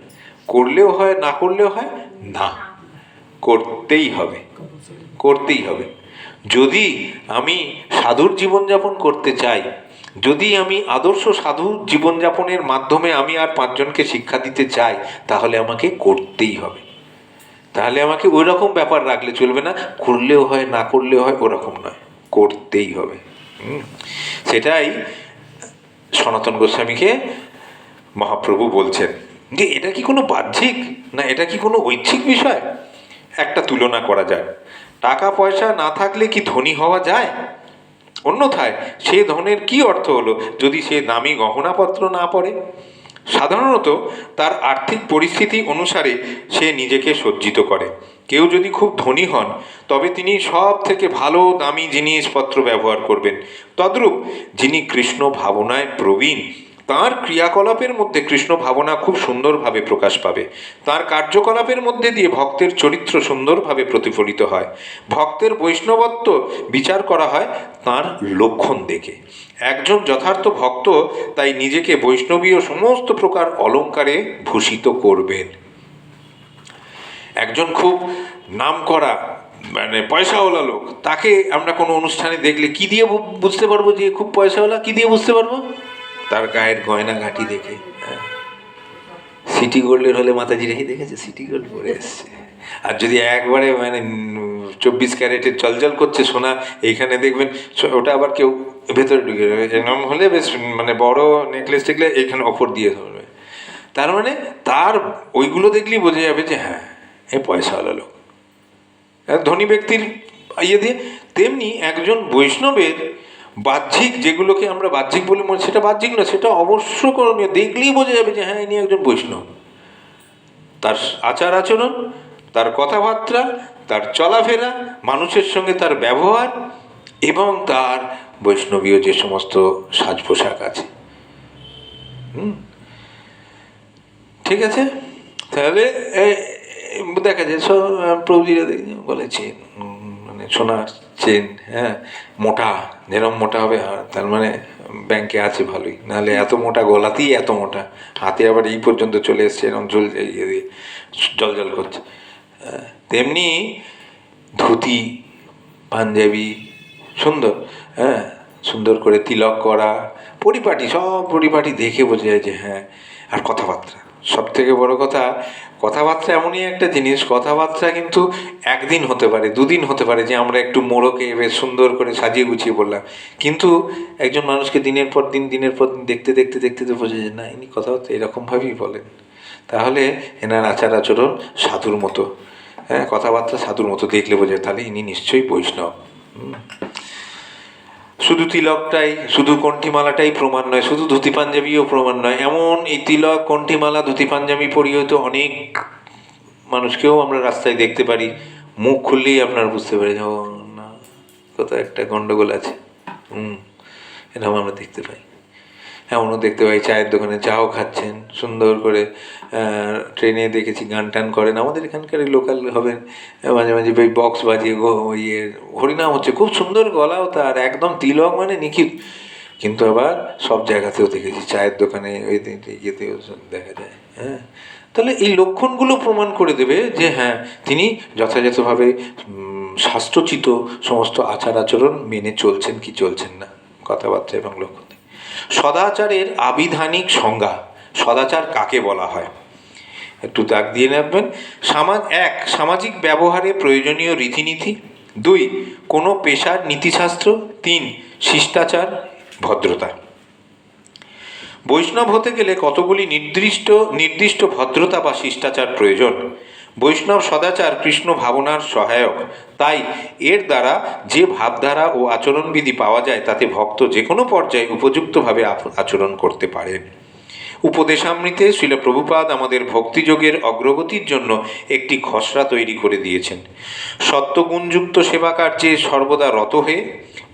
করলেও হয়, না করলেও হয় না, করতেই হবে, করতেই হবে। যদি আমি সাধুর জীবনযাপন করতে চাই, যদি আমি আদর্শ সাধুর জীবনযাপনের মাধ্যমে আমি আর পাঁচজনকে শিক্ষা দিতে চাই, তাহলে আমাকে করতেই হবে। তাহলে আমাকে ওই রকম ব্যাপার রাখলে চলবে না, করলেও হয়, না করলেও হয়, ওরকম নয়, করতেই হবে। সেটাই সনাতন গোস্বামীকে মহাপ্রভু বলছেন যে এটা কি কোনো বাহ্যিক, না এটা কি কোনো ঐচ্ছিক বিষয়? একটা তুলনা করা যায়। টাকা পয়সা না থাকলে কি ধনী হওয়া যায়? অন্যথায় সে ধনের কি অর্থ হলো যদি সে দামি গহনাপত্র না পরে? সাধারণত তার আর্থিক পরিস্থিতি অনুসারে সে নিজেকে সজ্জিত করে। কেউ যদি খুব ধনী হন, তবে তিনি সব থেকে ভালো দামি জিনিসপত্র ব্যবহার করবেন। তদ্রূপ যিনি কৃষ্ণ ভাবনায় প্রবীণ, তাঁর ক্রিয়াকলাপের মধ্যে কৃষ্ণ ভাবনা খুব সুন্দরভাবে প্রকাশ পাবে। তাঁর কার্যকলাপের মধ্যে দিয়ে ভক্তের চরিত্র সুন্দরভাবে প্রতিফলিত হয়। ভক্তের বৈষ্ণবত্ব বিচার করা হয় তাঁর লক্ষণ দেখে। একজন যথার্থ ভক্ত তাই নিজেকে বৈষ্ণবীয় সমস্ত প্রকার অলঙ্কারে ভূষিত করবেন। একজন খুব নামকরা মানে পয়সাওয়ালা লোক, তাকে আমরা কোনো অনুষ্ঠানে দেখলে কি দিয়ে বুঝতে পারবো যে খুব পয়সাওয়ালা? কি দিয়ে বুঝতে পারবো? তার গায়ের গয়না ঘাঁটি দেখে। সিটি গোল্ডের হলে মাতাজি রেখে দেখেছে সিটি গোল্ড পরে এসছে। আর যদি একবারে মানে 24 ক্যারেটের জলজল করছে সোনা, এইখানে দেখবেন ওটা আবার কেউ ভেতরে ঢুকে এরকম হলে বেশ মানে বড় নেকলেস টেকলে এইখানে অফর দিয়ে ধরবে। তার মানে তার ওইগুলো দেখলেই বোঝা যাবে যে হ্যাঁ, এ পয়সাওয়ালা লোক, ধনী ব্যক্তির ইয়ে দিয়ে। তেমনি একজন বৈষ্ণবের বাহ্যিক, যেগুলোকে আমরা বাহ্যিক বলে মনে, সেটা বাহ্যিক না, সেটা অবশ্য করণীয়। দেখলেই বোঝা যাবে যে হ্যাঁ, ইনি একজন বৈষ্ণব। তার আচার আচরণ, তার কথাবার্তা, তার চলাফেরা, মানুষের সঙ্গে তার ব্যবহার, এবং তার বৈষ্ণবীয় যে সমস্ত সাজ পোশাক আছে। ঠিক আছে? তাহলে দেখা যায় সব প্রভুজিরা বলে চেন, মানে সোনার চেন, হ্যাঁ, মোটা, যেরকম মোটা হবে তার মানে ব্যাংকে আছে ভালোই, নাহলে এত মোটা, গলাতেই এত মোটা, হাতে আবার এই পর্যন্ত চলে এসছে, এরকম জল জল জল করছে। তেমনি ধুতি, পাঞ্জাবি সুন্দর, হ্যাঁ, সুন্দর করে তিলক করা, পরিপাটি, সব পরিপাটি দেখে বোঝা যায় যে হ্যাঁ। আর কথাবার্তা, সব থেকে বড় কথা, কথাবার্তা এমনই একটা জিনিস, কথাবার্তা কিন্তু একদিন হতে পারে, দুদিন হতে পারে, যে আমরা একটু মোড়কে বেশ সুন্দর করে সাজিয়ে গুছিয়ে বললাম, কিন্তু একজন মানুষকে দিনের পর দিন দেখতে দেখতে দেখতে তো বোঝা যায় না, ইনি কথাবার্তা এরকমভাবেই বলেন। তাহলে এনার আচার আচরণ সাধুর মতো, হ্যাঁ, কথাবার্তা সাধুর মতো, দেখলে বোঝা যায় তাহলে ইনি নিশ্চয়ই বৈষ্ণব। শুধু তিলকটাই, শুধু কণ্ঠিমালাটাই প্রমাণ নয়, শুধু ধুতি পাঞ্জাবিও প্রমাণ নয়। এমন এই তিলক, কণ্ঠিমালা, ধুতি পাঞ্জাবি পরিয়েও তো অনেক মানুষকেও আমরা রাস্তায় দেখতে পারি, মুখ খুললেই আপনার বুঝতে পারি যে ও না, কোথাও একটা গন্ডগোল আছে। এরকম আমরা দেখতে পাই। এমনও দেখতে পাই চায়ের দোকানে চাও খাচ্ছেন সুন্দর করে, ট্রেনে দেখেছি গান টান করেন, আমাদের এখানকার লোকাল হবেন, মাঝে মাঝে ওই বক্স বাজিয়ে ইয়ে হরিনাম হচ্ছে, খুব সুন্দর গলাও তার, একদম তিলক মানে নিখিত। কিন্তু আবার সব জায়গাতেও দেখেছি, চায়ের দোকানে ওই ইয়েতেও দেখা যায়। হ্যাঁ, তাহলে এই লক্ষণগুলো প্রমাণ করে দেবে যে হ্যাঁ, তিনি যথাযথভাবে শাস্ত্রচিত সমস্ত আচার আচরণ মেনে চলছেন কি চলছেন না, কথাবার্তা এবং লক্ষণ। সদাচারের আবিধানিক সংজ্ঞা, সদাচার কাকে বলা হয় একটু দাগ দিয়ে নেবেন। এক, সামাজিক ব্যবহারে প্রয়োজনীয় রীতিনীতি। 2, কোনো পেশার নীতিশাস্ত্র। 3, শিষ্টাচার, ভদ্রতা। বৈষ্ণব হতে গেলে কতগুলি নির্দিষ্ট ভদ্রতা বা শিষ্টাচার প্রয়োজন। বৈষ্ণব সদাচার কৃষ্ণ ভাবনার সহায়ক, তাই এর দ্বারা যে ভাবধারা ও আচরণবিধি পাওয়া যায় তাতে ভক্ত যে কোনো পর্যায়ে উপযুক্তভাবে আচরণ করতে পারেন। উপদেশামৃতে শ্রীল প্রভুপাদ আমাদের ভক্তিযোগের অগ্রগতির জন্য একটি খসড়া তৈরি করে দিয়েছেন। সত্যগুণযুক্ত সেবা কার্যে সর্বদা রত হয়ে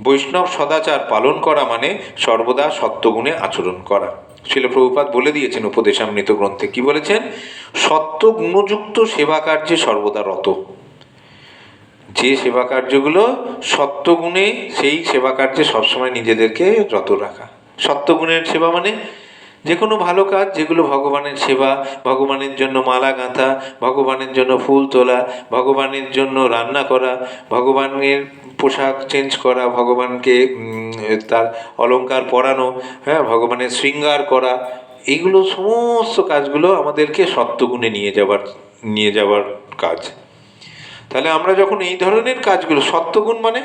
বৈষ্ণব সদাচার পালন করা মানে সর্বদা সত্যগুণে আচরণ করা। শ্রীল প্রভুপাদ বলে দিয়েছেন উপদেশামৃত গ্রন্থে, কি বলেছেন? সত্যগুণযুক্ত সেবা কার্যে সর্বদা রত। যে সেবা কার্যগুলো সত্যগুণে, সেই সেবা কার্যে সবসময় নিজেদেরকে রত রাখা। সত্যগুণের সেবা মানে যে কোনো ভালো কাজ, যেগুলো ভগবানের সেবা, ভগবানের জন্য মালা গাঁথা, ভগবানের জন্য ফুল তোলা, ভগবানের জন্য রান্না করা, ভগবানের পোশাক চেঞ্জ করা, ভগবানকে তার অলংকার পরানো, হ্যাঁ, ভগবানের শৃঙ্গার করা, এইগুলো সমস্ত কাজগুলো আমাদেরকে সত্যগুণে নিয়ে যাবার কাজ। তাহলে আমরা যখন এই ধরনের কাজগুলো, সত্যগুণ মানে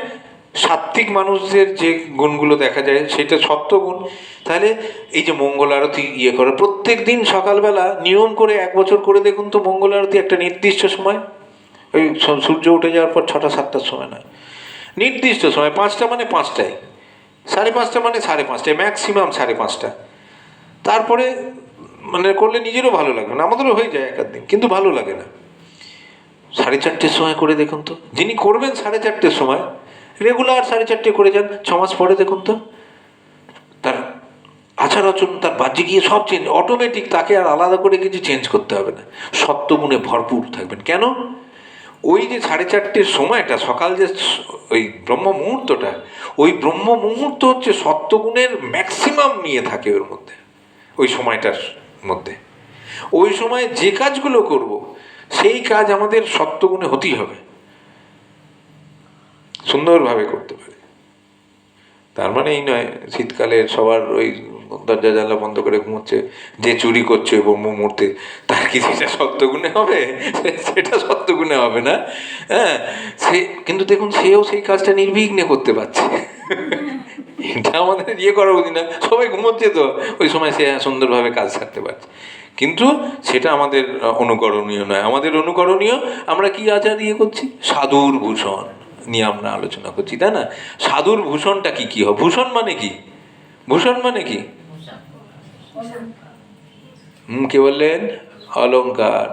সাত্ত্বিক মানুষদের যে গুণগুলো দেখা যায় সেটা সত্যগুণ। তাহলে এই যে মঙ্গল আরতি করে প্রত্যেক দিন সকালবেলা নিয়ম করে 1 বছর করে দেখুন তো, মঙ্গল আরতি একটা নির্দিষ্ট সময়, ওই সূর্য উঠে যাওয়ার পর 6টা 7টার সময় নয়, নির্দিষ্ট সময়, 5টা মানে 5টায়, 5:30 মানে 5:30, ম্যাক্সিমাম 5:30। তারপরে মানে করলে নিজেরও ভালো লাগবে না, আমাদেরও হয়ে যায় 1 দিন, কিন্তু ভালো লাগে না। 4:30 সময় করে দেখুন তো, যিনি করবেন 4:30 সময়, রেগুলার 4:30 করে যান, 6 মাস পরে দেখুন তো তার আচার আচরণ, তার বাহ্যিক গিয়ে সব চেঞ্জ, অটোমেটিক। তাকে আর আলাদা করে কিছু চেঞ্জ করতে হবে না, সত্যগুণে ভরপুর থাকবেন। কেন? ওই যে 4:30 সময়টা, সকাল যে ওই ব্রহ্ম মুহূর্তটা, ওই ব্রহ্ম মুহূর্ত হচ্ছে সত্যগুণের ম্যাক্সিমাম নিয়ে থাকে ওর মধ্যে, ওই সময়টার মধ্যে। ওই সময় যে কাজগুলো করব সেই কাজ আমাদের সত্যগুণে হতেই হবে, সুন্দরভাবে করতে পারে। তার মানে এই নয় শীতকালে সবার ওই দরজা জানলা বন্ধ করে ঘুমোচ্ছে, যে চুরি করছে ব্রহ্ম মুহূর্তে, তার কি সেটা সত্যগুণে হবে? সেটা সত্যগুণে হবে না। হ্যাঁ, সে কিন্তু দেখুন সেও সেই কাজটা নির্বিঘ্নে করতে পারছে। এটা আমাদের করা উচিত না, সবাই ঘুমোচ্ছে তো ওই সময় সে সুন্দরভাবে কাজ সারতে পারছে। কিন্তু সেটা আমাদের অনুকরণীয় নয়। আমাদের অনুকরণীয়, আমরা কি আচার করছি? সাধুর ভূষণ নিয়ে আমরা আলোচনা করছি, তাই না? সাধুর ভূষণটা কি কি হয়? ভূষণ মানে কি? ভূষণ মানে কি? কে বললেন? অলংকার।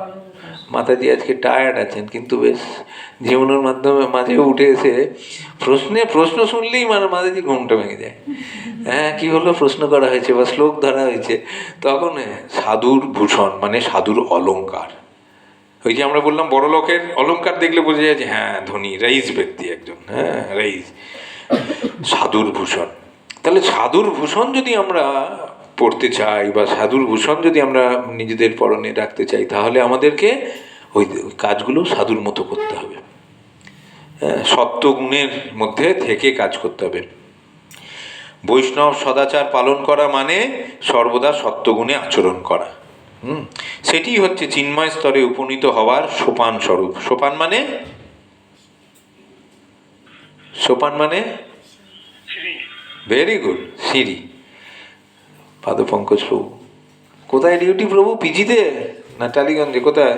মাতাজি আজকে টায়ার্ড আছেন, কিন্তু বেশ জীবনের মাধ্যমে মাঝে উঠে এসে প্রশ্ন শুনলেই মানে মাতাজি ঘুমটা ভেঙে যায়। হ্যাঁ, কি হলো, প্রশ্ন করা হয়েছে বা শ্লোক ধরা হয়েছে, তখন সাধুর ভূষণ মানে সাধুর অলংকার। ওই যে আমরা বললাম বড় লোকের অলংকার দেখলে বোঝা যায় যে হ্যাঁ ধনী রাইজ ব্যক্তি একজন, হ্যাঁ রাইজ। সাধুর ভূষণ, তাহলে সাধুর ভূষণ যদি আমরা পড়তে চাই বা সাধুর ভূষণ যদি আমরা নিজেদের পরনে রাখতে চাই, তাহলে আমাদেরকে ওই কাজগুলো সাধুর মতো করতে হবে, সত্যগুণের মধ্যে থেকে কাজ করতে হবে। বৈষ্ণব সদাচার পালন করা মানে সর্বদা সত্যগুণে আচরণ করা। সেটি হচ্ছে চিন্ময় স্তরে উপনীত হওয়ার সোপান স্বরূপ। সোপান মানে ভেরি গুড, সিঁড়ি। পাদপঙ্কজ প্রভু কোথায় ডিউটি প্রভু? পিজিতে না টালিগঞ্জে? কোথায়?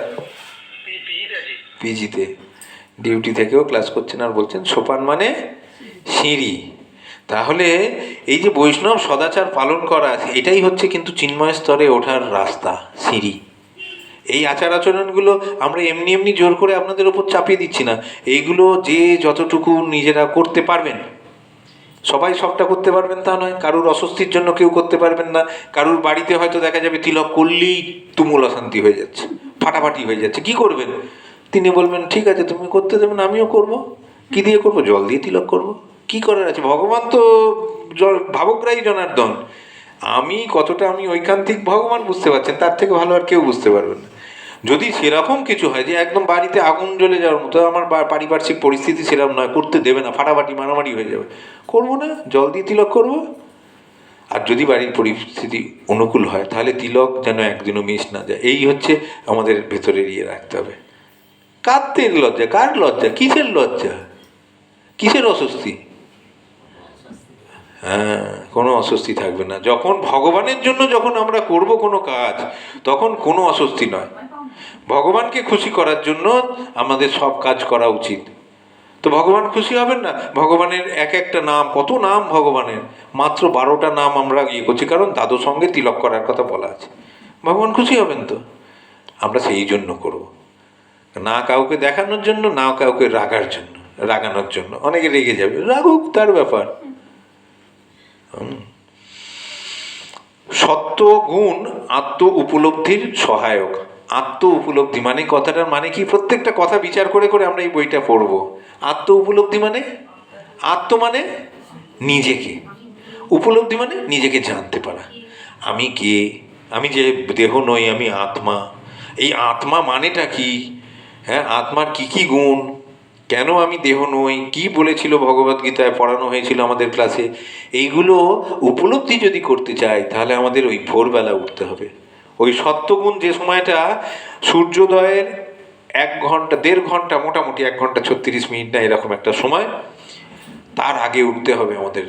পিজিতে ডিউটি থেকেও ক্লাস করছেন আর বলছেন সোপান মানে সিঁড়ি। তাহলে এই যে বৈষ্ণব সদাচার পালন করা, এটাই হচ্ছে কিন্তু চিন্ময় স্তরে ওঠার রাস্তা, সিঁড়ি। এই আচার আচরণগুলো আমরা এমনি এমনি জোর করে আপনাদের ওপর চাপিয়ে দিচ্ছি না। এইগুলো যে যতটুকু নিজেরা করতে পারবেন, সবাই সবটা করতে পারবেন তা নয়। কারুর অস্বস্তির জন্য কেউ করতে পারবেন না। কারুর বাড়িতে হয়তো দেখা যাবে তিলক করলেই তুমুল অশান্তি হয়ে যাচ্ছে, ফাটাফাটি হয়ে যাচ্ছে, কি করবেন? তিনি বলবেন ঠিক আছে তুমি করতে দেবেন, আমিও করব। কি দিয়ে করব? জল দিয়ে তিলক করব। কি করার আছে? ভগবান তো ভাবগ্রাহী জনার্দন। আমি কতটা আমি ঐকান্তিক ভগবান বুঝতে পারছেন, তার থেকে ভালো আর কেউ বুঝতে পারবেন না। যদি সেরকম কিছু হয় যে একদম বাড়িতে আগুন জ্বলে যাওয়ার মতো, আমার পারিপার্শ্বিক পরিস্থিতি সেরকম নয়, করতে দেবে না, ফাটাফাটি মারামারি হয়ে যাবে, করবো না, জল দিয়ে তিলক করবো। আর যদি বাড়ির পরিস্থিতি অনুকূল হয়, তাহলে তিলক যেন একদিনও মিস না যায়। এই হচ্ছে আমাদের ভেতরে রাখতে হবে। কার লজ্জা? কার লজ্জা? কিসের লজ্জা? কিসের অস্বস্তি? হ্যাঁ, কোনো অস্বস্তি থাকবে না। যখন ভগবানের জন্য যখন আমরা করব কোনো কাজ, তখন কোনো অস্বস্তি নয়। ভগবানকে খুশি করার জন্য আমাদের সব কাজ করা উচিত। তো ভগবান খুশি হবেন না? ভগবানের এক একটা নাম, কত নাম ভগবানের, মাত্র 12টা নাম আমরা ইয়ে করছি, কারণ দাদু সঙ্গে তিলক করার কথা বলা আছে। ভগবান খুশি হবেন তো? আমরা সেই জন্য করব, না কাউকে দেখানোর জন্য, না কাউকে রাগানোর জন্য। অনেকে রেগে যাবে, রাগুক, তার ব্যাপার। সত্য গুণ আত্ম উপলব্ধির সহায়ক। আত্ম উপলব্ধি মানে, কথাটার মানে কি, প্রত্যেকটা কথা বিচার করে করে আমরা এই বইটা পড়বো। আত্ম উপলব্ধি মানে, আত্ম মানে নিজেকে, উপলব্ধি মানে নিজেকে জানতে পারা। আমি কে, আমি যে দেহ নই, আমি আত্মা। এই আত্মা মানেটা কি? হ্যাঁ, আত্মার কি কি গুণ, কেন আমি দেহ নই, কি বলেছিল ভগবদ্গীতায়, পড়ানো হয়েছিল আমাদের ক্লাসে। এইগুলো উপলব্ধি যদি করতে চাই, তাহলে আমাদের ওই ভোরবেলা উঠতে হবে। ওই সত্যগুণ, যে সময়টা সূর্যোদয়ের 1 ঘন্টা 1.5 ঘন্টা, মোটামুটি 1 ঘন্টা 36 মিনিট না এরকম একটা সময়, তার আগে উঠতে হবে আমাদের।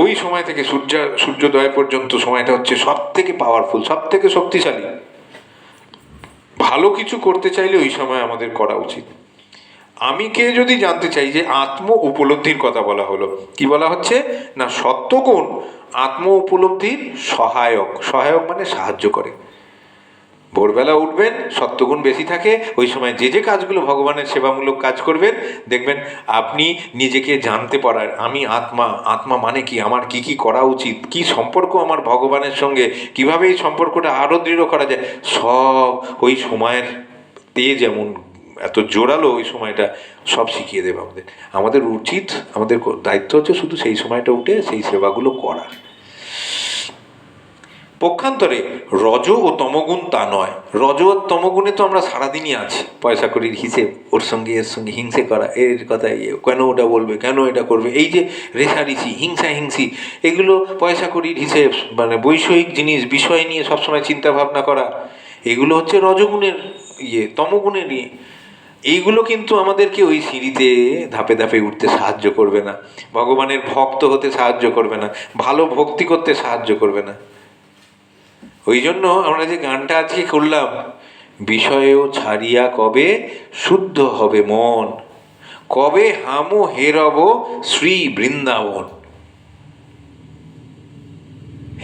ওই সময় থেকে সূর্যোদয় পর্যন্ত সময়টা হচ্ছে সব থেকে পাওয়ারফুল, সব থেকে শক্তিশালী। ভালো কিছু করতে চাইলে ওই সময় আমাদের করা উচিত। আমি কে যদি জানতে চাই, যে আত্ম উপলব্ধির কথা বলা হলো, কি বলা হচ্ছে না, সত্যগুণ আত্ম উপলব্ধির সহায়ক। সহায়ক মানে সাহায্য করে। ভোরবেলা উঠবেন, সত্যগুণ বেশি থাকে, ওই সময় যে যে কাজগুলো ভগবানের সেবামূলক কাজ করবেন, দেখবেন আপনি নিজেকে জানতে পারার, আমি আত্মা, আত্মা মানে কি, আমার কি কি করা উচিত, কি সম্পর্ক আমার ভগবানের সঙ্গে, কিভাবে এই সম্পর্কটা আরও দৃঢ় করা যায়, সব ওই সময়ের যেমন এত জোরালো ওই সময়টা, সব শিখিয়ে দেবে আমাদের। আমাদের উচিত, আমাদের দায়িত্ব হচ্ছে শুধু সেই সময়টা উঠে সেই সেবাগুলো করা। পক্ষান্তরে রজ ও তমগুণ তা নয়। রজ ও তমগুণে তো আমরা সারাদিনই আছি, পয়সা করির হিসেব, ওর সঙ্গে এর সঙ্গে হিংসে করা, এর কথা কেন ওটা বলবে, কেন এটা করবে, এই যে রেষারেষি, হিংসি, এগুলো পয়সা করির হিসেব, মানে বৈষয়িক জিনিস, বিষয় নিয়ে সবসময় চিন্তা ভাবনা করা, এগুলো হচ্ছে রজগুণের তমগুণের এইগুলো কিন্তু আমাদেরকে ওই সিঁড়িতে ধাপে ধাপে উঠতে সাহায্য করবে না, ভগবানের ভক্ত হতে সাহায্য করবে না, ভালো ভক্তি করতে সাহায্য করবে না। ওই জন্য আমরা যে গানটা আজকে করলাম, বিষয়েও ছাড়িয়া কবে শুদ্ধ হবে মন, কবে হামো হেরব শ্রী বৃন্দাবন।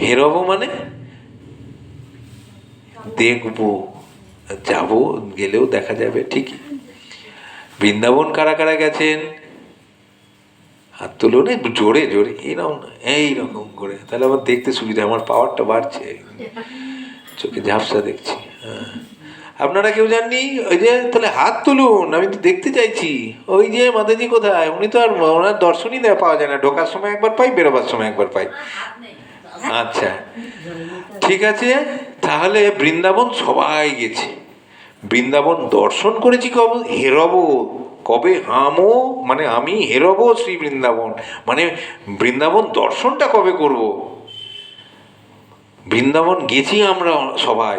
হেরব মানে দেখবো, যাব, গেলেও দেখা যাবে ঠিকই। বৃন্দাবন কারা কারা গেছেন? হাত তুলুন জোরে জোরে, এইরকম করে, তাহলে আমার দেখতে সুবিধা, আমার পাওয়ারটা বাড়ছে, চোখে ঝাপসা দেখছি। হ্যাঁ, আপনারা কেউ জাননি? ওই যে তাহলে হাত তুলুন, আমি তো দেখতে চাইছি। ওই যে মাতাজি কোথায়, উনি তো আর, ওনার দর্শনই পাওয়া যায় না, ঢোকার সময় একবার পাই, বেরোবার সময় একবার পাই। আচ্ছা, ঠিক আছে, তাহলে বৃন্দাবন সবাই গেছে, বৃন্দাবন দর্শন করেছি কবে, হেরব কবে, হামো মানে আমি, হেরব শ্রী বৃন্দাবন মানে বৃন্দাবন দর্শনটা কবে করব। বৃন্দাবন গেছি আমরা সবাই,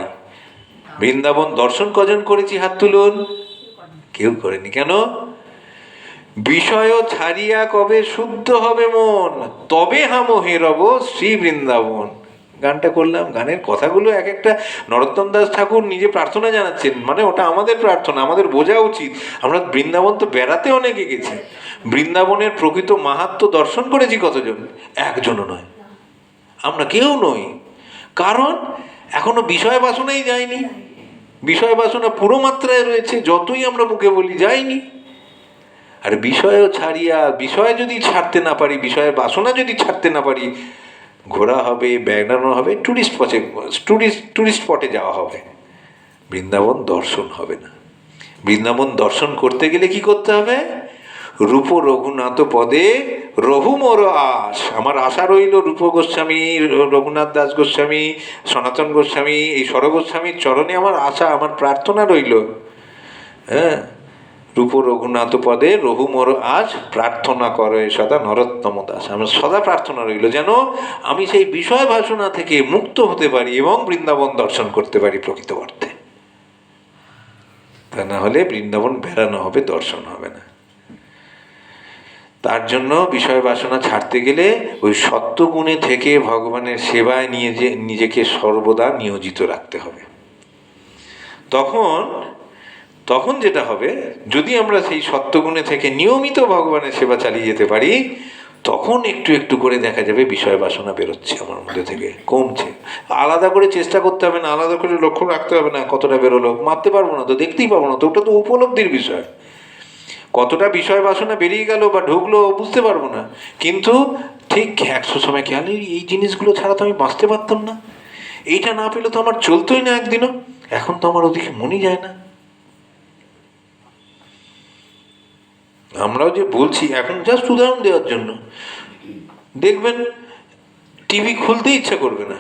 বৃন্দাবন দর্শন কজন করেছি, হাত তুলুন। কেউ করেনি, কেন? বিষয় ছাড়িয়া কবে শুদ্ধ হবে মন, তবে হামো হেরব শ্রী বৃন্দাবন। গানটা করলাম, গানের কথাগুলো এক একটা নরোত্তম দাস ঠাকুর নিজে প্রার্থনা জানাচ্ছেন, মানে ওটা আমাদের প্রার্থনা, আমাদের বোঝা উচিত। আমরা বৃন্দাবন তো বেড়াতে অনেকে গেছি, বৃন্দাবনের প্রকৃত মাহাত্ম্য দর্শন করেছি কতজন? একজনও নয়, আমরা কেউ নই। কারণ এখনো বিষয় বাসনাই যায়নি, বিষয় বাসনা পুরো মাত্রায় রয়েছে, যতই আমরা মুখে বলি যায়নি। আর বিষয়ও ছাড়িয়া, বিষয় যদি ছাড়তে না পারি, বিষয়ের বাসনা যদি ছাড়তে না পারি, ঘোরা হবে, বেড়ানো হবে, টুরিস্ট স্পটে যাওয়া হবে, বৃন্দাবন দর্শন হবে না। বৃন্দাবন দর্শন করতে গেলে কি করতে হবে? রূপ রঘুনাথ পদে রঘু মোর আস। আমার আশা রইল রূপ গোস্বামী, রঘুনাথ দাস গোস্বামী, সনাতন গোস্বামী, এই স্বরগোস্বামীর চরণে আমার আশা, আমার প্রার্থনা রইল। হ্যাঁ, রূপ রঘুনাথ পদে রঘু মোর আজ প্রার্থনা করে সদা নরোত্তম দাস। আমার সদা প্রার্থনা রইল যেন আমি সেই বিষয় বাসনা থেকে মুক্ত হতে পারি এবং বৃন্দাবন দর্শন করতে পারি প্রকৃত অর্থে। তা না হলে বৃন্দাবন বেড়ানো হবে, দর্শন হবে না। তার জন্য বিষয় বাসনা ছাড়তে গেলে ওই সত্যগুণে থেকে ভগবানের সেবায় নিজেকে সর্বদা নিয়োজিত রাখতে হবে। তখন যেটা হবে, যদি আমরা সেই সত্যগুণে থেকে নিয়মিত ভগবানের সেবা চালিয়ে যেতে পারি, তখন একটু একটু করে দেখা যাবে বিষয় বাসনা বেরোচ্ছে আমার মধ্যে থেকে, কমছে। আলাদা করে চেষ্টা করতে হবে না, আলাদা করে লক্ষ্য রাখতে হবে না কতটা বেরোলো, মাপতে পারবো না তো, দেখতেই পাবো না তো, ওটা তো উপলব্ধির বিষয়। কতটা বিষয় বাসনা বেরিয়ে গেল বা ঢুকলো বুঝতে পারবো না, কিন্তু ঠিক 100 সময় খেয়াল, এই জিনিসগুলো ছাড়া তো আমি বাঁচতে পারতাম না, এইটা না পেলে তো আমার চলতোই না একদিনও, এখন তো আমার ওদিকে মনই যায় না। আমরাও যে বলছি এখন জাস্ট উদাহরণ দেওয়ার জন্য, দেখবেন টিভি খুলতে ইচ্ছা করবে না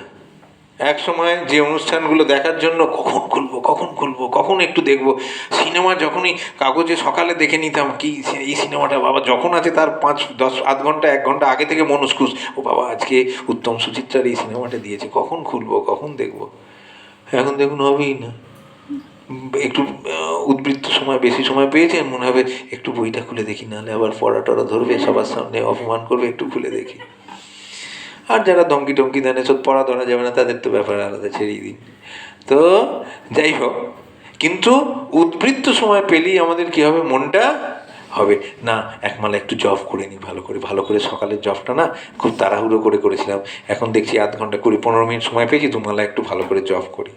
এক সময় যে অনুষ্ঠানগুলো দেখার জন্য, কখন খুলবো কখন খুলবো কখন একটু দেখবো। সিনেমা যখনই কাগজে সকালে দেখে নিতাম, কি এই সিনেমাটা বাবা যখন আছে তার 5-10 আধ ঘন্টা 1 ঘন্টা আগে থেকে মনস্কুস, ও বাবা আজকে উত্তম সুচিত্রার এই সিনেমাটা দিয়েছে, কখন খুলবো কখন দেখবো। এখন দেখুন হবেই না, একটু উদ্বৃত্ত সময় বেশি সময় পেয়েছেন, মনে হবে একটু বইটা খুলে দেখি, নাহলে আবার পড়া টড়া ধরবে, সবার সামনে অপমান করবে, একটু খুলে দেখি। আর যারা ধমকি টমকি দেন এসব পড়া ধরা যাবে না, তাদের তো ব্যাপার আলাদা, ছেড়েই দিন। তো যাই হোক, কিন্তু উদ্বৃত্ত সময় পেলেই আমাদের কী হবে, মনটা হবে না একমালা একটু জব করে নিই ভালো করে, ভালো করে সকালের জবটা না খুব তাড়াহুড়ো করে করেছিলাম, এখন দেখছি আধ ঘন্টা 20-15 মিনিট সময় পেয়েছি, দুমালা একটু ভালো করে জব করি।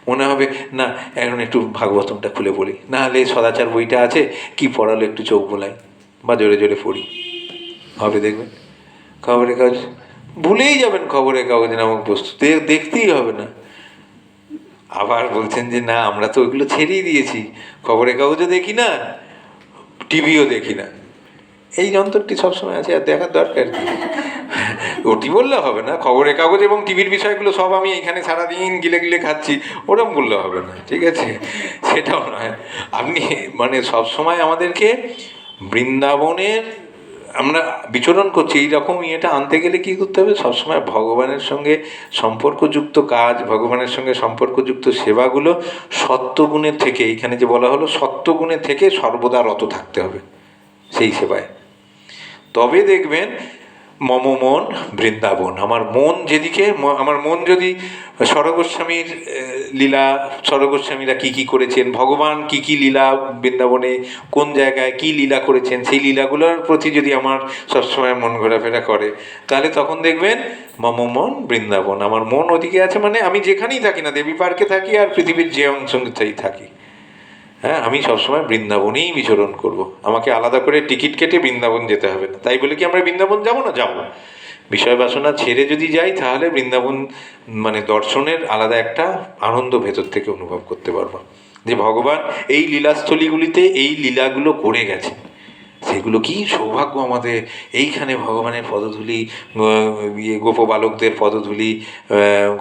মনে হবে না এখন একটু ভাগবতমটা খুলে পড়ি, না হলে সদাচার বইটা আছে কি পড়ালো একটু চোখ বোলাই বা জোরে জোরে পড়ি, হবে দেখবেন। খবরের কাগজ ভুলেই যাবেন, খবরের কাগজ নামক বস্তু দেখতেই হবে না। আবার বলছেন যে না আমরা তো ওইগুলো ছেড়েই দিয়েছি, খবরের কাগজও দেখি না, টিভিও দেখি না, এই যন্ত্রটি সবসময় আছে, আর দেখার দরকার কি? ওটি বললে হবে না, খবরের কাগজ এবং টিভির বিষয়গুলো সব আমি এখানে সারাদিন গিলে গিলে খাচ্ছি, ওরম বললে হবে না, ঠিক আছে? সেটাও নয়, আপনি মানে সবসময় আমাদেরকে বৃন্দাবনের আমরা বিচরণ করছি, এইরকম ইয়েটা আনতে গেলে কী করতে হবে, সবসময় ভগবানের সঙ্গে সম্পর্কযুক্ত কাজ, ভগবানের সঙ্গে সম্পর্কযুক্ত সেবাগুলো সত্যগুণের থেকে, এইখানে যে বলা হলো সত্যগুণের থেকে সর্বদা রত থাকতে হবে সেই সেবায়। তবে দেখবেন মম মন বৃন্দাবন, আমার মন যেদিকে, আমার মন যদি সরগোস্বামীর লীলা, সরগোস্বামীরা কী কী করেছেন, ভগবান কী কী লীলা বৃন্দাবনে কোন জায়গায় কী লীলা করেছেন, সেই লীলাগুলোর প্রতি যদি আমার সবসময় মন ঘোরাফেরা করে, তাহলে তখন দেখবেন মম মন বৃন্দাবন, আমার মন ওদিকে আছে, মানে আমি যেখানেই থাকি না, দেবী পার্কে থাকি আর পৃথিবীর যে অংশতেই থাকি, হ্যাঁ আমি সবসময় বৃন্দাবনেই বিচরণ করব, আমাকে আলাদা করে টিকিট কেটে বৃন্দাবন যেতে হবে না। তাই বলে কি আমরা বৃন্দাবন যাব না? যাব। বিষয় বাসনা ছেড়ে যদি যাই তাহলে বৃন্দাবন মানে দর্শনের আলাদা একটা আনন্দ ভেতর থেকে অনুভব করতে পারবো, যে ভগবান এই লীলাস্থলীগুলিতে এই লীলাগুলো করে গেছে, সেগুলো কি সৌভাগ্য আমাদের, এইখানে ভগবানের পদধূলি, গোপবালকদের পদধূলি,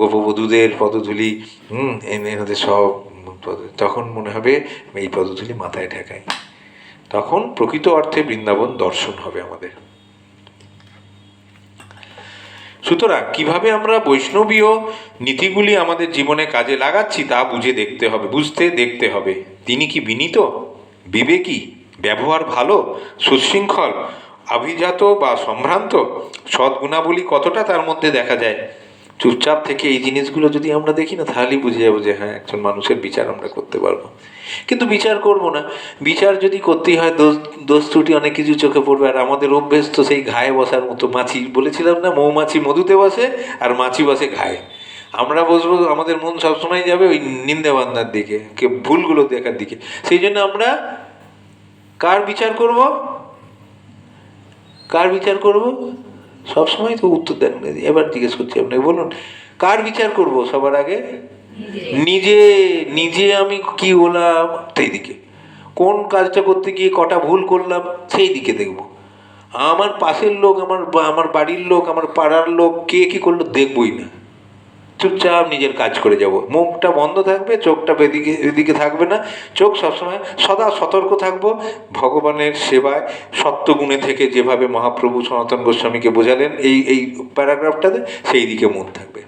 গোপবধূদের পদধূলি, এনাদের সব, তখন মনে হবে এই পদধূলি মাথায় ঠেকাই, তখন প্রকৃত অর্থে বৃন্দাবন দর্শন হবে আমাদের। সুতরাং কিভাবে আমরা বৈষ্ণবীয় নীতিগুলি আমাদের জীবনে কাজে লাগাচ্ছি তা বুঝতে দেখতে হবে। তিনি কি বিনীত, বিবেকী, ব্যবহার ভালো, সুশৃঙ্খল, আভিজাত বা সম্ভ্রান্ত, সদ্গুণাবলী কতটা তার মধ্যে দেখা যায়। চুপচাপ থেকে এই জিনিসগুলো যদি আমরা দেখি না, তাহলেই বুঝে যাবো যে হ্যাঁ একজন মানুষের বিচার আমরা করতে পারবো। কিন্তু বিচার করব না, বিচার যদি করতেই হয় দোষ ত্রুটি অনেক কিছু চোখে পড়বে, আর আমাদের অভ্যেস তো সেই ঘায়ে বসার মতো, মাছি বলেছিলাম না, মৌমাছি মধুতে বসে আর মাছি বসে ঘায়ে, আমরা বসবো, আমাদের মন সবসময় যাবে ওই নিন্দে বান্নার দিকে, ভুলগুলো দেখার দিকে। সেই জন্য আমরা কার বিচার করব, কার বিচার করব? সবসময় তো উত্তর দেন, এবার জিজ্ঞেস করছি আপনাকে, বলুন কার বিচার করব সবার আগে? নিজে নিজে আমি কি হলাম সেই দিকে, কোন কাজটা করতে গিয়ে কটা ভুল করলাম সেই দিকে দেখব। আমার পাশের লোক, আমার বাড়ির লোক, আমার পাড়ার লোক কে কি করলো দেখবই না, চুপচাপ নিজের কাজ করে যাব, মুখটা বন্ধ থাকবে, চোখটা এদিকে থাকবে না, চোখ সবসময় সদা সতর্ক থাকবো ভগবানের সেবায় সত্যগুণে থেকে, যেভাবে মহাপ্রভু সনাতন গোস্বামীকে বোঝালেন এই প্যারাগ্রাফটাতে, সেই দিকে মন থাকবে।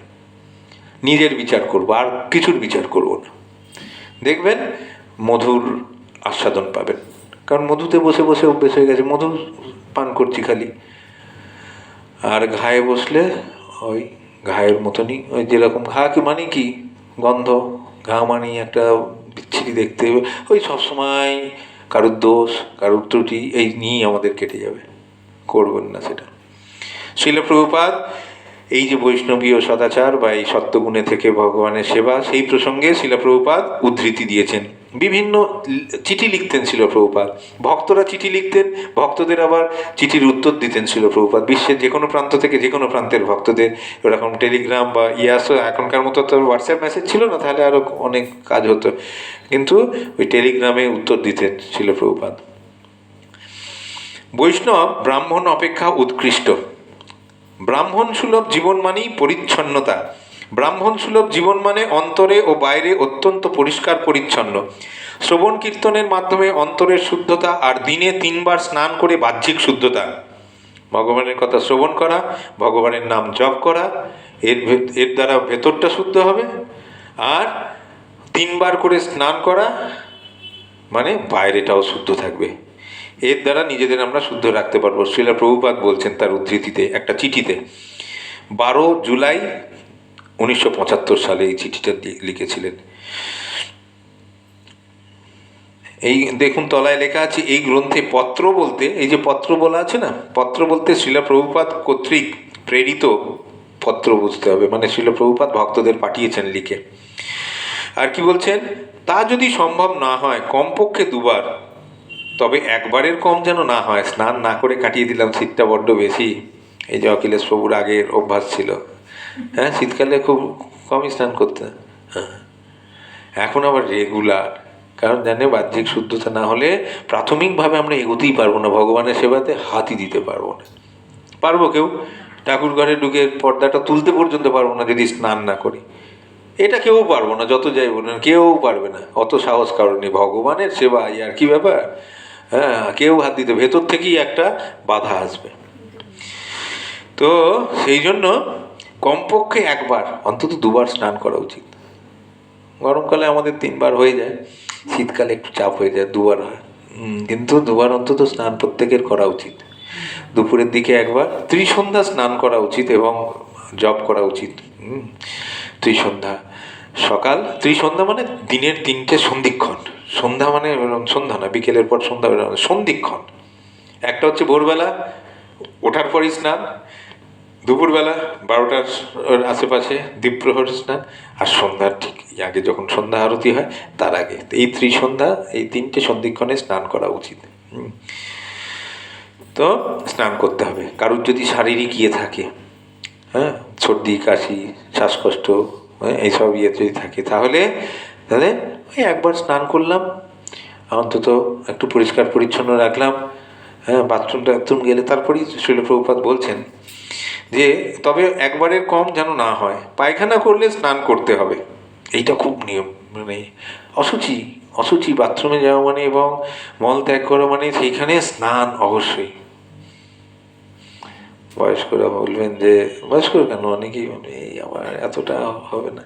নিজের বিচার করব, আর কিছুর বিচার করব না, দেখবেন মধুর আস্বাদন পাবেন। কারণ মধুতে বসে বসে অভ্যেস হয়ে গেছে, মধু পান করছি খালি, আর ঘায়ে বসলে ওই ঘায়ের মতনই, ওই যেরকম ঘা কি মানে কি গন্ধ, ঘা মানেই একটা বিচ্ছিরি দেখতে, ওই সবসময় কারুর দোষ কারুর ত্রুটি এই নিয়েই আমাদের কেটে যাবে, করবেন না সেটা। শিল প্রভুপাদ এই যে বৈষ্ণবীয় সদাচার বা এই সত্যগুণে থেকে ভগবানের সেবা, সেই প্রসঙ্গে শিল প্রভুপাদ উদ্ধৃতি দিয়েছেন। বিভিন্ন চিঠি লিখতেন শিল প্রভুপাদ, ভক্তরা চিঠি লিখতেন, ভক্তদের আবার চিঠির উত্তর দিতেন শিল প্রভুপাদ। বিশ্বের যে কোনো প্রান্ত থেকে যে কোনো প্রান্তের ভক্তদের এরকম টেলিগ্রাম বা ইয়াসও, এখনকার মতো তো হোয়াটসঅ্যাপ মেসেজ ছিল না, তাহলে আরও অনেক কাজ হতো, কিন্তু ওই টেলিগ্রামে উত্তর দিতেন শিল প্রভুপাদ। বৈষ্ণব ব্রাহ্মণ অপেক্ষা উৎকৃষ্ট। ব্রাহ্মণ সুলভ জীবন মানেই পরিচ্ছন্নতা। ব্রাহ্মণ সুলভ জীবন মানে অন্তরে ও বাইরে অত্যন্ত পরিষ্কার পরিচ্ছন্ন। শ্রবণ কীর্তনের মাধ্যমে অন্তরের শুদ্ধতা, আর দিনে 3 বার স্নান করে বাহ্যিক শুদ্ধতা। ভগবানের কথা শ্রবণ করা, ভগবানের নাম জপ করা, এর দ্বারা ভেতরটা শুদ্ধ হবে। আর 3 বার করে স্নান করা মানে বাইরেটাও শুদ্ধ থাকবে। এর দ্বারা নিজেদের আমরা শুদ্ধ রাখতে পারবো। শ্রীল প্রভুপাদ বলছেন তার উদ্ধৃতিতে একটা চিঠিতে, 12 জুলাই 1975 সালে এই চিঠিটা লিখেছিলেন। এই দেখুন তলায় লেখা আছে, এই গ্রন্থে পত্র বলতে, এই যে পত্র বলা আছে না, পত্র বলতে শ্রীল প্রভুপাদ কর্তৃক প্রেরিত পত্র বুঝতে হবে, মানে শ্রীল প্রভুপাদ ভক্তদের পাঠিয়েছেন লিখে। আর কি বলছেন, তা যদি সম্ভব না হয় কমপক্ষে 2 বার, তবে একবারের কম যেন না হয়। স্নান না করে কাটিয়ে দিলাম, শীতটা বড্ড বেশি, এই যে অখিলেশ প্রভুর আগের অভ্যাস ছিল, হ্যাঁ শীতকালে খুব কমই স্নান করতে, হ্যাঁ এখন আবার রেগুলার, কারণ জানে বাহ্যিক শুদ্ধতা না হলে প্রাথমিকভাবে আমরা এগোতেই পারবো না, ভগবানের সেবাতে হাতই দিতে পারবো না। পারবো কেউ ঠাকুর ঘরে ঢুকে পর্দাটা তুলতে পর্যন্ত পারবো না যদি স্নান না করি, এটা কেউ পারবো না, যত যাই বলুন কেউ পারবে না, অত সাহস কারণ নেই। ভগবানের সেবা আর কি ব্যাপার, হ্যাঁ কেউ হাত দিতে, ভেতর থেকেই একটা বাধা আসবে। তো সেই জন্য কমপক্ষে একবার, অন্তত 2 বার স্নান করা উচিত। গরমকালে আমাদের 3 বার হয়ে যায়, শীতকালে একটু চাপ হয়ে যায়, 2 বার হয়, কিন্তু 2 বার অন্তত স্নান প্রত্যেকের করা উচিত। দুপুরের দিকে একবার ত্রিসন্ধ্যা স্নান করা উচিত এবং জপ করা উচিত। ত্রিসন্ধ্যা সকাল, ত্রিসন্ধ্যা মানে দিনের 3টে সন্ধিক্ষণ, সন্ধ্যা মানে সন্ধ্যা না, বিকেলের পর সন্ধ্যা, সন্ধিক্ষণ। একটা হচ্ছে ভোরবেলা ওঠার পরই স্নান, দুপুরবেলা 12টার আশেপাশে দ্বীপ্রহর স্নান, আর সন্ধ্যার ঠিক আগে যখন সন্ধ্যা আরতি হয় তার আগে, এই ত্রিসন্ধ্যা, এই 3টে সন্ধিক্ষণে স্নান করা উচিত। তো স্নান করতে হবে। কারুর যদি শারীরিক ইয়ে থাকে, হ্যাঁ সর্দি কাশি শ্বাসকষ্ট, এইসব ইয়ে যদি থাকে, তাহলে ওই একবার স্নান করলাম, অন্তত একটু পরিষ্কার পরিচ্ছন্ন রাখলাম, হ্যাঁ বাথরুম গেলে তারপরেই শ্রীল প্রভুপাদ বলছেন যে তবে একবারের কম যেন না হয়। পায়খানা করলে স্নান করতে হবে, এইটা খুব নিয়ম, মানে অশুচি বাথরুমে যাওয়া মানে এবং মল ত্যাগ করা মানে সেইখানে স্নান অবশ্যই। বয়স্করা বলবেন যে, বয়স্ক কেন, অনেকেই এই আমার এতটা হবে না,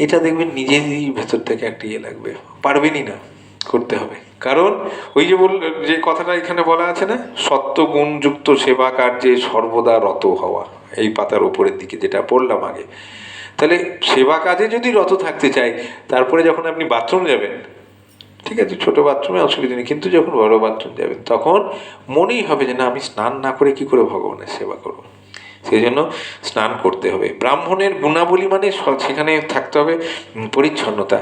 এটা দেখবেন নিজেরই ভেতর থেকে একটা ইয়ে লাগবে, পারবেনই না, করতে হবে। কারণ ওই যে যে কথাটা এখানে বলা আছে না, সত্যগুণযুক্ত সেবা কার্যে সর্বদা রত হওয়া, এই পাতার উপরের দিকে যেটা পড়লাম আগে। তাহলে সেবা কাজে যদি রত থাকতে চাই, তারপরে যখন আপনি বাথরুম যাবেন, ঠিক আছে ছোটো বাথরুমে অসুবিধা নেই, কিন্তু যখন বড় বাথরুম যাবেন তখন মনেই হবে যে না আমি স্নান না করে কি করে ভগবানের সেবা করব। সেই জন্য স্নান করতে হবে। ব্রাহ্মণের গুণাবলী মানে সেখানে থাকতে হবে পরিচ্ছন্নতা।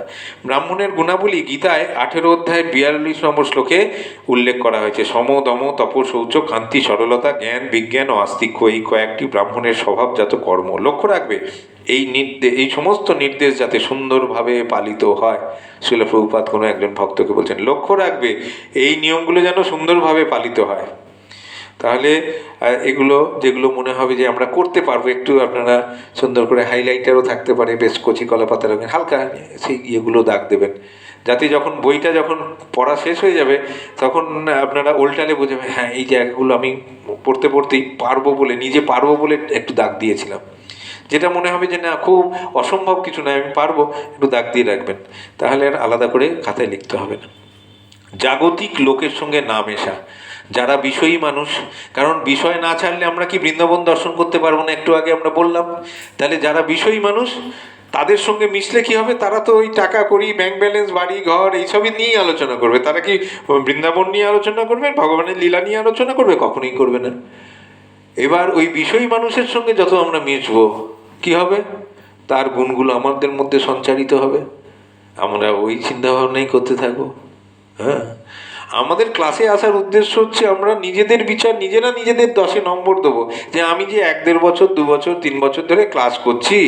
ব্রাহ্মণের গুণাবলী গীতায় 18 অধ্যায় 42 নম্বর শ্লোকে উল্লেখ করা হয়েছে। সম দম তপ শৌচ কান্তি সরলতা জ্ঞান বিজ্ঞান ও আস্তিক্য, এই কয়েকটি ব্রাহ্মণের স্বভাবজাত কর্ম। লক্ষ্য রাখবে এই সমস্ত নির্দেশ যাতে সুন্দরভাবে পালিত হয়। শ্রীল প্রভুপাদ কোনো একজন ভক্তকে বলছেন লক্ষ্য রাখবে এই নিয়মগুলো যেন সুন্দরভাবে পালিত হয়। তাহলে এগুলো যেগুলো মনে হবে যে আমরা করতে পারবো, একটু আপনারা সুন্দর করে হাইলাইটারও থাকতে পারে, বেশ কচি কলা পাতা রঙের হালকা সেই ইয়েগুলো দাগ দেবেন, যাতে যখন বইটা যখন পড়া শেষ হয়ে যাবে তখন আপনারা উল্টালে বোঝাবে হ্যাঁ এই জায়গাগুলো আমি পড়তেই পারবো বলে, নিজে পারবো বলে একটু দাগ দিয়েছিলাম। যেটা মনে হবে যে না খুব অসম্ভব কিছু নয় আমি পারবো, একটু দাগ দিয়ে রাখবেন, তাহলে আর আলাদা করে খাতায় লিখতে হবে না। জাগতিক লোকের সঙ্গে না মেশা, যারা বিষয়ী মানুষ, কারণ বিষয় না ছাড়লে আমরা কি বৃন্দাবন দর্শন করতে পারবো না, একটু আগে আমরা বললাম। তাহলে যারা বিষয়ী মানুষ তাদের সঙ্গে মিশলে কি হবে, তারা তো ওই টাকা কড়ি, ব্যাংক ব্যালেন্স, বাড়ি ঘর এইসবই নিয়েই আলোচনা করবে। তারা কি বৃন্দাবন নিয়ে আলোচনা করবে, ভগবানের লীলা নিয়ে আলোচনা করবে? কখনোই করবে না। এবার ওই বিষয়ী মানুষের সঙ্গে যত আমরা মিশবো কি হবে, তার গুণগুলো আমাদের মধ্যে সঞ্চারিত হবে, আমরা ওই চিন্তা ভাবনাই করতে থাকবো। হ্যাঁ, আমাদের ক্লাসে আসার উদ্দেশ্য হচ্ছে আমরা নিজেদের বিচার নিজেরা নিজেদের 10-এ নম্বর দেবো, যে আমি যে 1-1.5 বছর, 2 বছর, 3 বছর ধরে ক্লাস করছি,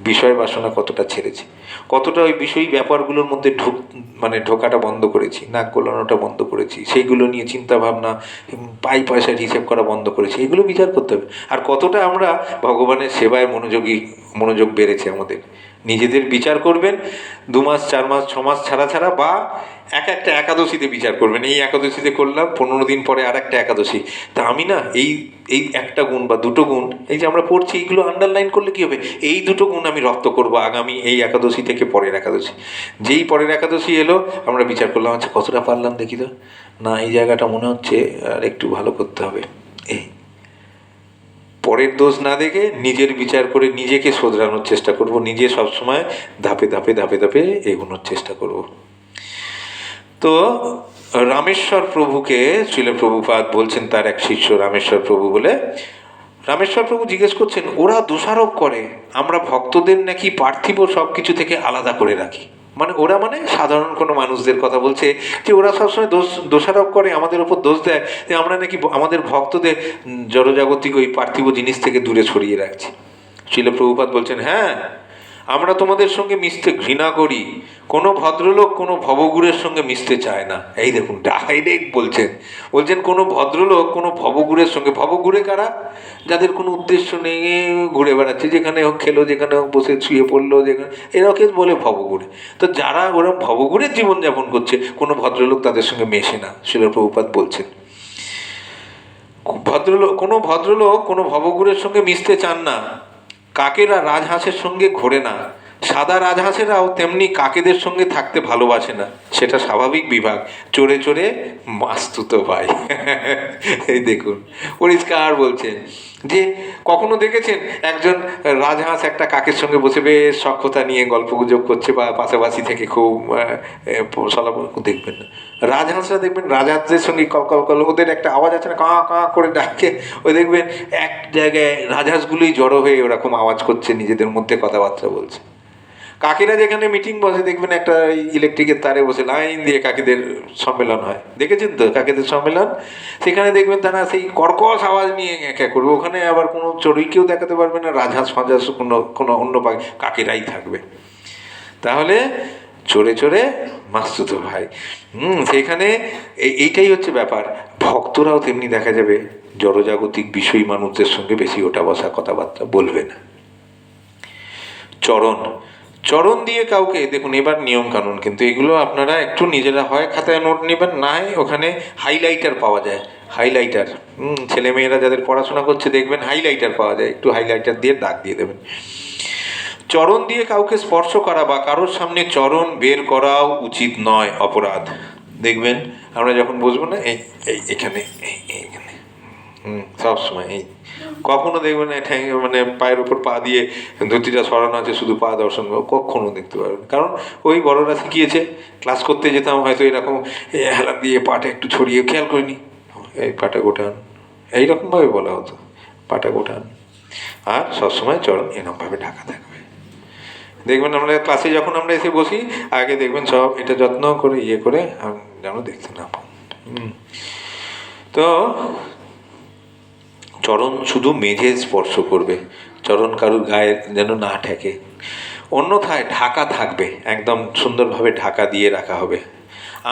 বিষয় বাসনা কতটা ছেড়েছি, কতটা ওই বিষয়ী ব্যাপারগুলোর মধ্যে ঢোকাটা বন্ধ করেছি, নাক গলানোটা বন্ধ করেছি, সেইগুলো নিয়ে চিন্তা ভাবনা, পয়সার হিসেব করা বন্ধ করেছি, এগুলো বিচার করতে হবে। আর কতটা আমরা ভগবানের সেবায় মনোযোগ বেড়েছে আমাদের, নিজেদের বিচার করবেন। 2 মাস, 4 মাস, 6 মাস ছাড়া ছাড়া, বা একটা একাদশীতে বিচার করবেন। এই একাদশীতে করলাম, 15 দিন পরে আর একটা একাদশী, তা আমি না এই এই একটা গুণ বা দুটো গুণ, এই যে আমরা পড়ছি, এইগুলো আন্ডারলাইন করলে কী হবে, এই দুটো গুণ আমি রপ্ত করবো আগামী এই একাদশী থেকে পরের একাদশী। যেই পরের একাদশী এলো, আমরা বিচার করলাম, আচ্ছা কতটা পারলাম দেখি তো, না এই জায়গাটা মনে হচ্ছে আর একটু ভালো করতে হবে। এই পরের দোষ না দেখে নিজের বিচার করে নিজেকে শোধরানোর চেষ্টা করব, নিজে সবসময় ধাপে ধাপে ধাপে ধাপে এগোনোর চেষ্টা করব। তো রামেশ্বর প্রভুকে শ্রীল প্রভুপাদ বলছেন, তার এক শিষ্য রামেশ্বর প্রভু বলে, রামেশ্বর প্রভু জিজ্ঞেস করছেন, ওরা দোষারোপ করে আমরা ভক্তদের নাকি পার্থিব সব কিছু থেকে আলাদা করে রাখি। মানে ওরা, মানে সাধারণ কোনো মানুষদের কথা বলছে, যে ওরা সবসময় দোষারোপ করে, আমাদের ওপর দোষ দেয় যে আমরা নাকি আমাদের ভক্তদের জড়জাগতিক ওই পার্থিব জিনিস থেকে দূরে সরিয়ে রাখছি। শ্রীল প্রভুপাদ বলছেন, হ্যাঁ, আমরা তোমাদের সঙ্গে মিশতে ঘৃণা করি, কোনো ভদ্রলোক কোনো ভবগুরের সঙ্গে মিশতে চায় না। এই দেখুন, ডাইরেক্ট বলছেন কোনো ভদ্রলোক কোনো ভবগুরের সঙ্গে, ভবগুরে কারা, যাদের কোনো উদ্দেশ্য নেই, ঘুরে বেড়াচ্ছে, যেখানে হোক খেলো, যেখানে হোক বসে শুয়ে পড়লো, যেখানে, এরাকে বলে ভবঘুরে। তো যারা ওরা ভবঘুরের জীবনযাপন করছে, কোনো ভদ্রলোক তাদের সঙ্গে মেশে না, শ্রীল প্রভুপাদ বলছেন। কোনো ভদ্রলোক কোনো ভবঘুরের সঙ্গে মিশতে চান না, কাকেরা রাজহাঁসের সঙ্গে ঘোরে না, সাদা রাজহাঁসেরাও তেমনি কাকেদের সঙ্গে থাকতে ভালোবাসে না, সেটা স্বাভাবিক বিভাগ, চড়ে চড়ে মাস্তুতো ভাই। এই দেখুন, পরিষ্কার বলছেন যে কখনো দেখেছেন একজন রাজহাঁস একটা কাকের সঙ্গে বসে বেশ সখ্যতা নিয়ে গল্প গুজব করছে, বা পাশাপাশি থেকে খুব সলাপ, দেখবেন না। রাজহাঁসরা দেখবেন রাজহাঁসদের সঙ্গে কল ওদের একটা আওয়াজ আছে না, কাঁ কাঁ করে ডাকে, ওই দেখবেন এক জায়গায় রাজহাঁসগুলোই জড়ো হয়ে ওরকম আওয়াজ করছে, নিজেদের মধ্যে কথাবার্তা বলছে। কাকিরা যেখানে মিটিং বসে, দেখবেন একটা ইলেকট্রিকের তারে বসে লাইন দিয়ে কাকিদের সম্মেলন হয়, দেখেছেন তো কাকিদের সম্মেলন, সেখানে দেখবেন তারা সেই কর্কশ আওয়াজ নিয়ে একা করবে, ওখানে আবার কোনো চড়ুইকেও দেখাতে পারবে না, রাজহাঁস ফাঁজাস কোনো অন্য কাকিরাই থাকবে। তাহলে চড়ে চড়ে মাস্তুতো ভাই। সেখানে এইটাই হচ্ছে ব্যাপার। ভক্তরাও তেমনি দেখা যাবে জড়জাগতিক বিষয়ী মানুষদের সঙ্গে বেশি ওঠা বসা কথাবার্তা বলবে না। চরণ দিয়ে কাউকে, দেখুন এবার নিয়ম কানুন, কিন্তু এগুলো আপনারা একটু নিজেরা হয় খাতায় নোট নেবেন, না হয় ওখানে হাইলাইটার পাওয়া যায়, হাইলাইটার, ছেলেমেয়েরা যাদের পড়াশোনা করছে দেখবেন হাইলাইটার পাওয়া যায়, একটু হাইলাইটার দিয়ে দাগ দিয়ে দেবেন। চরণ দিয়ে কাউকে স্পর্শ করা বা কারোর সামনে চরণ বের করাও উচিত নয়, অপরাধ। দেখবেন আমরা যখন বসবো না, এখানে এইখানে, সবসময় এই, কখনো দেখবেন মানে পায়ের উপর পা দিয়ে ধুতিটা সরানো আছে, শুধু পা দর্শন, কখনো দেখতে পারবেন, কারণ ওই বড়রা শিখিয়েছে। ক্লাস করতে যেতাম হয়তো এরকম হেলান দিয়ে পাটা একটু ছড়িয়ে, খেয়াল করিনি, এই পাটা গোটান, এইরকমভাবে বলা হতো, পাটা গোটান, আর সবসময় চরণ এরকমভাবে ঢাকা থাকবে। দেখবেন আমরা ক্লাসে যখন আমরা এসে বসি, আগে দেখবেন সব এটা যত্ন করে করে যেন দেখতে না পান। তো চরণ শুধু মেঝে স্পর্শ করবে, চরণ কারুর গায়ে যেন না ঠেকে, অন্যথায় ঢাকা থাকবে, একদম সুন্দরভাবে ঢাকা দিয়ে রাখা হবে।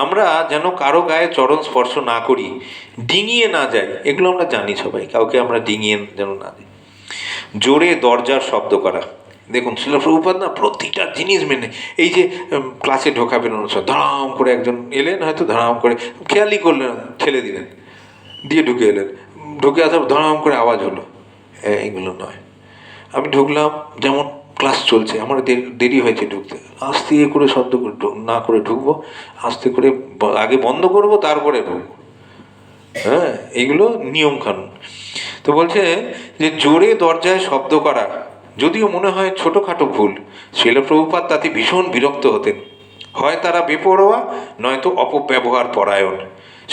আমরা যেন কারো গায়ে চরণ স্পর্শ না করি, ডিঙিয়ে না যাই, এগুলো আমরা জানি সবাই, কাউকে আমরা ডিঙিয়ে যেন না দিই। জোরে দরজার শব্দ করা, দেখুন শ্রীল প্রভুপাদ না প্রতিটা জিনিস মেনে, এই যে ক্লাসে ঢোকা বেরোনোর সময় ধড়াম করে একজন এলেন, হয়তো ধড়াম করে খেয়ালই করলেন, ঠেলে দিলেন, দিয়ে ঢুকে এলেন, ঢুকে আসার ধড়াম করে আওয়াজ হলো, এগুলো নয়। আমি ঢুকলাম, যেমন ক্লাস চলছে, আমার দেরি হয়েছে ঢুকতে, আস্তে করে শব্দ না করে ঢুকবো, আস্তে করে আগে বন্ধ করবো, তারপরে ঢুকবো। হ্যাঁ, এইগুলো নিয়ম কানুন। তো বলছে যে জোরে দরজায় শব্দ করা, যদিও মনে হয় ছোটোখাটো ভুল, শিল প্রভুপাদ তাতে ভীষণ বিরক্ত হতেন। হয় তারা বেপরোয়া, নয়তো অপব্যবহার পরায়ণ।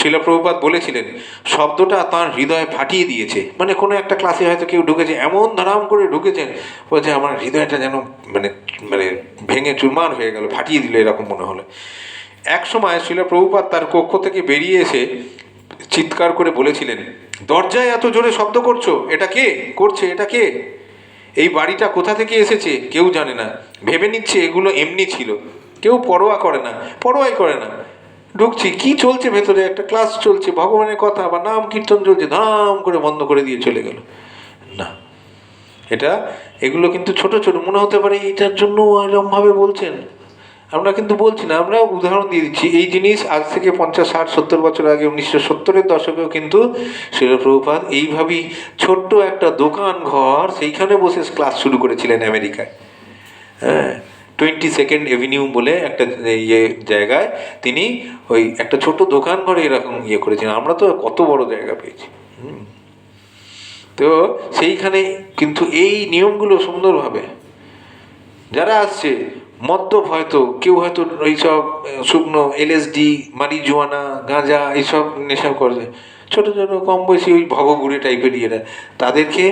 শিল প্রভুপাদ বলেছিলেন, শব্দটা তাঁর হৃদয় ফাটিয়ে দিয়েছে। মানে কোনো একটা ক্লাসে হয়তো কেউ ঢুকেছে, এমন ধারাম করে ঢুকেছেন, বলছে আমার হৃদয়টা যেন মানে মানে ভেঙে চুরমার হয়ে গেল, ফাটিয়ে দিল, এরকম মনে হলো। এক সময় শিল প্রভুপাদ তার কক্ষ থেকে বেরিয়ে এসে চিৎকার করে বলেছিলেন, দরজায় এত জোরে শব্দ করছো, এটা কে করছে, এটা কে? এই বাড়িটা কোথা থেকে এসেছে কেউ জানে না, ভেবে নিচ্ছে এগুলো এমনি ছিল, কেউ পরোয়া করে না, পরোয়াই করে না। ঢুকছি, কি চলছে ভেতরে, একটা ক্লাস চলছে, ভগবানের কথা বা নাম কীর্তন চলছে, ধাম করে বন্ধ করে দিয়ে চলে গেল। না, এটা এগুলো কিন্তু ছোট ছোট মনে হতে পারে, এটার জন্য এরকমভাবে বলছেন। আমরা কিন্তু বলছি না, আমরা উদাহরণ দিয়ে দিচ্ছি। এই জিনিস আজ থেকে 50, 60, 70 বছর আগে 1970-এর দশকেও কিন্তু শিল প্রভুপাদ এইভাবেই ছোট্ট একটা দোকান ঘর, সেইখানে বসে ক্লাস শুরু করেছিলেন আমেরিকায়। হ্যাঁ, 22nd এভিনিউ বলে একটা জায়গায় তিনি ওই একটা ছোট দোকান ঘরে এরকম করেছিলেন। আমরা তো কত বড় জায়গা পেয়েছি। তো সেইখানে কিন্তু এই নিয়মগুলো সুন্দরভাবে, যারা আসছে মদ্যপ, হয়তো কেউ হয়তো এইসব শুকনো LSD, মারিজুয়ানা, গাঁজা এইসব নেশা করে, ছোটো ছোটো কম বয়সী ওই ভবঘুরে টাইপের ইয়েরা, তাদেরকে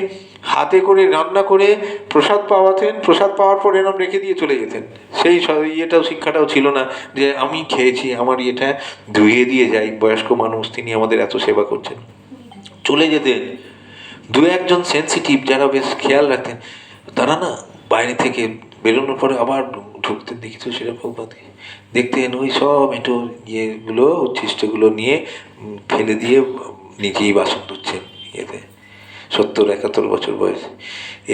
হাতে করে রান্না করে প্রসাদ পাওয়াতেন, প্রসাদ পাওয়ার পর এরম রেখে দিয়ে চলে যেতেন। সেই ইয়েটাও, শিক্ষাটাও ছিল না যে আমি খেয়েছি, আমার ইয়েটা ধুয়ে দিয়ে যাই, বয়স্ক মানুষ তিনি আমাদের এত সেবা করছেন, চলে যেতেন। দু একজন সেন্সিটিভ যারা বেশ খেয়াল রাখতেন, তারা না বাইরে থেকে বেরোনোর পরে আবার ঢুকতেন, দেখি তো সেটা প্রভুপাতকে দেখতেন ওই সব একটু ইয়েগুলো উচ্ছিষ্টগুলো নিয়ে ফেলে দিয়ে নিজেই বাসন ধুচ্ছেন ইয়েতে, 70-71 বছর বয়স।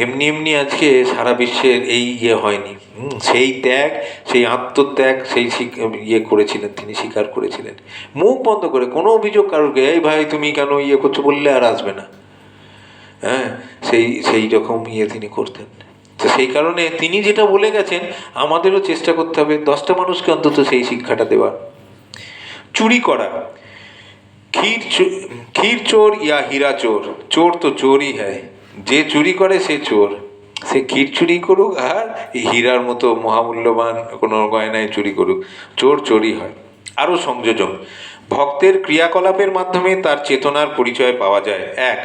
এমনি এমনি আজকে সারা বিশ্বের এই হয়নি। সেই ত্যাগ, সেই আত্মত্যাগ, সেই করেছিলেন তিনি, স্বীকার করেছিলেন মুখ বন্ধ করে। কোনো অভিযোগ কারোরকে, এই ভাই তুমি কেন করছো বললে আর আসবে না। হ্যাঁ, সেই রকম তিনি করতেন। তো সেই কারণে তিনি যেটা বলে গেছেন, আমাদেরও চেষ্টা করতে হবে 10টা মানুষকে অন্তত সেই শিক্ষাটা দেওয়ার। চুরি করা, ক্ষীর চোর ইয়া হীরা চোর, চোর তো চোরই হয়। যে চুরি করে সে চোর, সে ক্ষীর চুরি করুক আর হীরার মতো মহামূল্যবান কোনো গয়নায় চুরি করুক, চোর চোরই হয়। আরও সংযোজন, ভক্তের ক্রিয়াকলাপের মাধ্যমে তার চেতনার পরিচয় পাওয়া যায়। 1,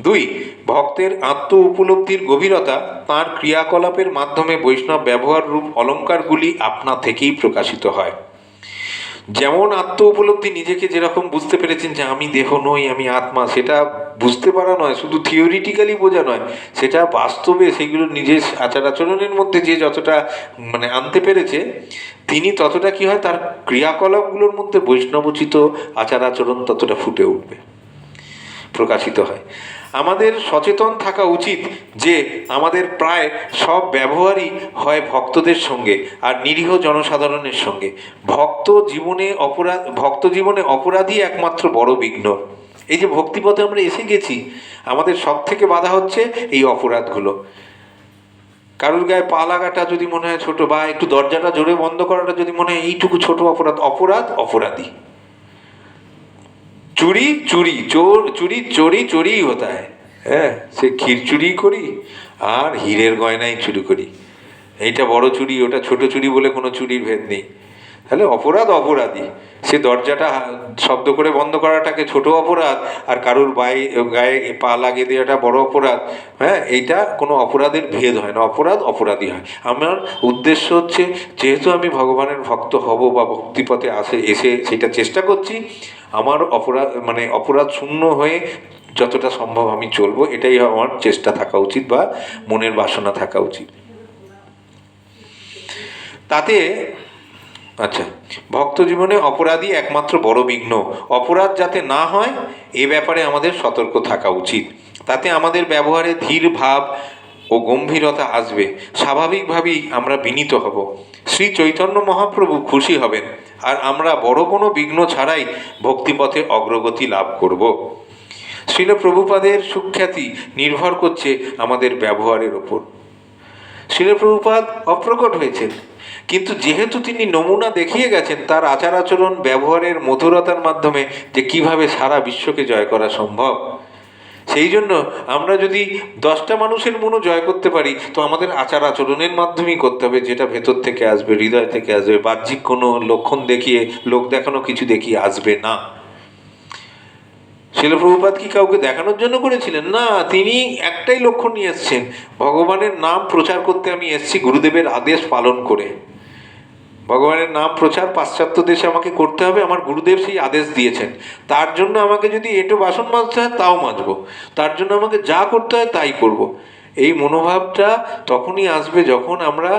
2, ভক্তের আত্ম উপলব্ধির গভীরতা তাঁর ক্রিয়াকলাপের মাধ্যমে বৈষ্ণব ব্যবহার রূপ অলঙ্কারগুলি আপনা থেকেই প্রকাশিত হয়। যেমন আত্ম উপলব্ধি, নিজেকে যেরকম বুঝতে পেরেছেন যে আমি দেহ নই, আমি আত্মা, সেটা বুঝতে পারা নয়, শুধু থিওরিটিক্যালি বোঝা নয়, সেটা বাস্তবে সেগুলো নিজের আচার আচরণের মধ্যে যে যতটা আনতে পেরেছে, তিনি ততটা কি হয়, তার ক্রিয়াকলাপগুলোর মধ্যে বৈষ্ণবোচিত আচার আচরণ ততটা ফুটে উঠবে, প্রকাশিত হয়। আমাদের সচেতন থাকা উচিত যে আমাদের প্রায় সব ব্যবহারই হয় ভক্তদের সঙ্গে আর নিরীহ জনসাধারণের সঙ্গে। ভক্ত জীবনে অপরাধী একমাত্র বড় বিঘ্ন। এই যে ভক্তিপথে আমরা এসে গেছি, আমাদের সব থেকে বাধা হচ্ছে এই অপরাধগুলো। কারুর গায়ে পা লাগাটা যদি মনে হয় ছোট, বা একটু দরজাটা জোরে বন্ধ করাটা যদি মনে হয় এইটুকু ছোট অপরাধ, অপরাধী। चोरी चोरी चोर चोरी चोरी चोरी ही होता है। সে ক্ষীর চুরি করি আর হীরের গয়নাই চুরি করি, এইটা বড় চুরি, ওটা ছোট চুরি বলে কোনো চুরির ভেদ নেই। তাহলে অপরাধী। সে দরজাটা শব্দ করে বন্ধ করাটাকে ছোট অপরাধ, আর কারুর গায়ে পা লাগিয়ে দেওয়াটা বড় অপরাধ। এইটা কোনো অপরাধের ভেদ হয় না, অপরাধী হয়। আমার উদ্দেশ্য হচ্ছে, যেহেতু আমি ভগবানের ভক্ত হব বা ভক্তিপথে এসে সেটা চেষ্টা করছি, আমার অপরাধ শূন্য হয়ে যতটা সম্ভব আমি চলবো, এটাই আমার চেষ্টা থাকা উচিত বা মনের বাসনা থাকা উচিত। তাতে আচ্ছা, ভক্ত জীবনে অপরাধী একমাত্র বড় বিঘ্ন। অপরাধ যাতে না হয় এ ব্যাপারে আমাদের সতর্ক থাকা উচিত। তাতে আমাদের ব্যবহারে ধীর ভাব ও গম্ভীরতা আসবে, স্বাভাবিকভাবেই আমরা বিনীত হব। শ্রী চৈতন্য মহাপ্রভু খুশি হবেন, আর আমরা বড় কোনো বিঘ্ন ছাড়াই ভক্তিপথে অগ্রগতি লাভ করব। শ্রীল প্রভুপাদের সুখ্যাতি নির্ভর করছে আমাদের ব্যবহারের ওপর। শ্রীল প্রভুপাদ অপ্রকট হয়েছেন, কিন্তু যেহেতু তিনি নমুনা দেখিয়ে গেছেন তার আচার আচরণ ব্যবহারের মধুরতার মাধ্যমে যে কিভাবে সারা বিশ্বকে জয় করা সম্ভব, সেই জন্য আমরা যদি 10টা মানুষের মনও জয় করতে পারি, তো আমাদের আচার আচরণের মাধ্যমেই করতে হবে, যেটা ভেতর থেকে আসবে, হৃদয় থেকে আসবে। বাহ্যিক কোনো লক্ষণ দেখিয়ে, লোক দেখানো কিছু দেখিয়ে আসবে না। শিল প্রভুপাদ কি কাউকে দেখানোর জন্য করেছিলেন? না, তিনি একটাই লক্ষ্য নিয়ে এসছেন, ভগবানের নাম প্রচার করতে আমি এসেছি গুরুদেবের আদেশ পালন করে। ভগবানের নাম প্রচার পাশ্চাত্য দেশে আমাকে করতে হবে, আমার গুরুদেব সেই আদেশ দিয়েছেন। তার জন্য আমাকে যদি এঁটো বাসন মাজতে হয় তাও মাজবো, তার জন্য আমাকে যা করতে হয় তাই করব। এই মনোভাবটা তখনই আসবে যখন আমরা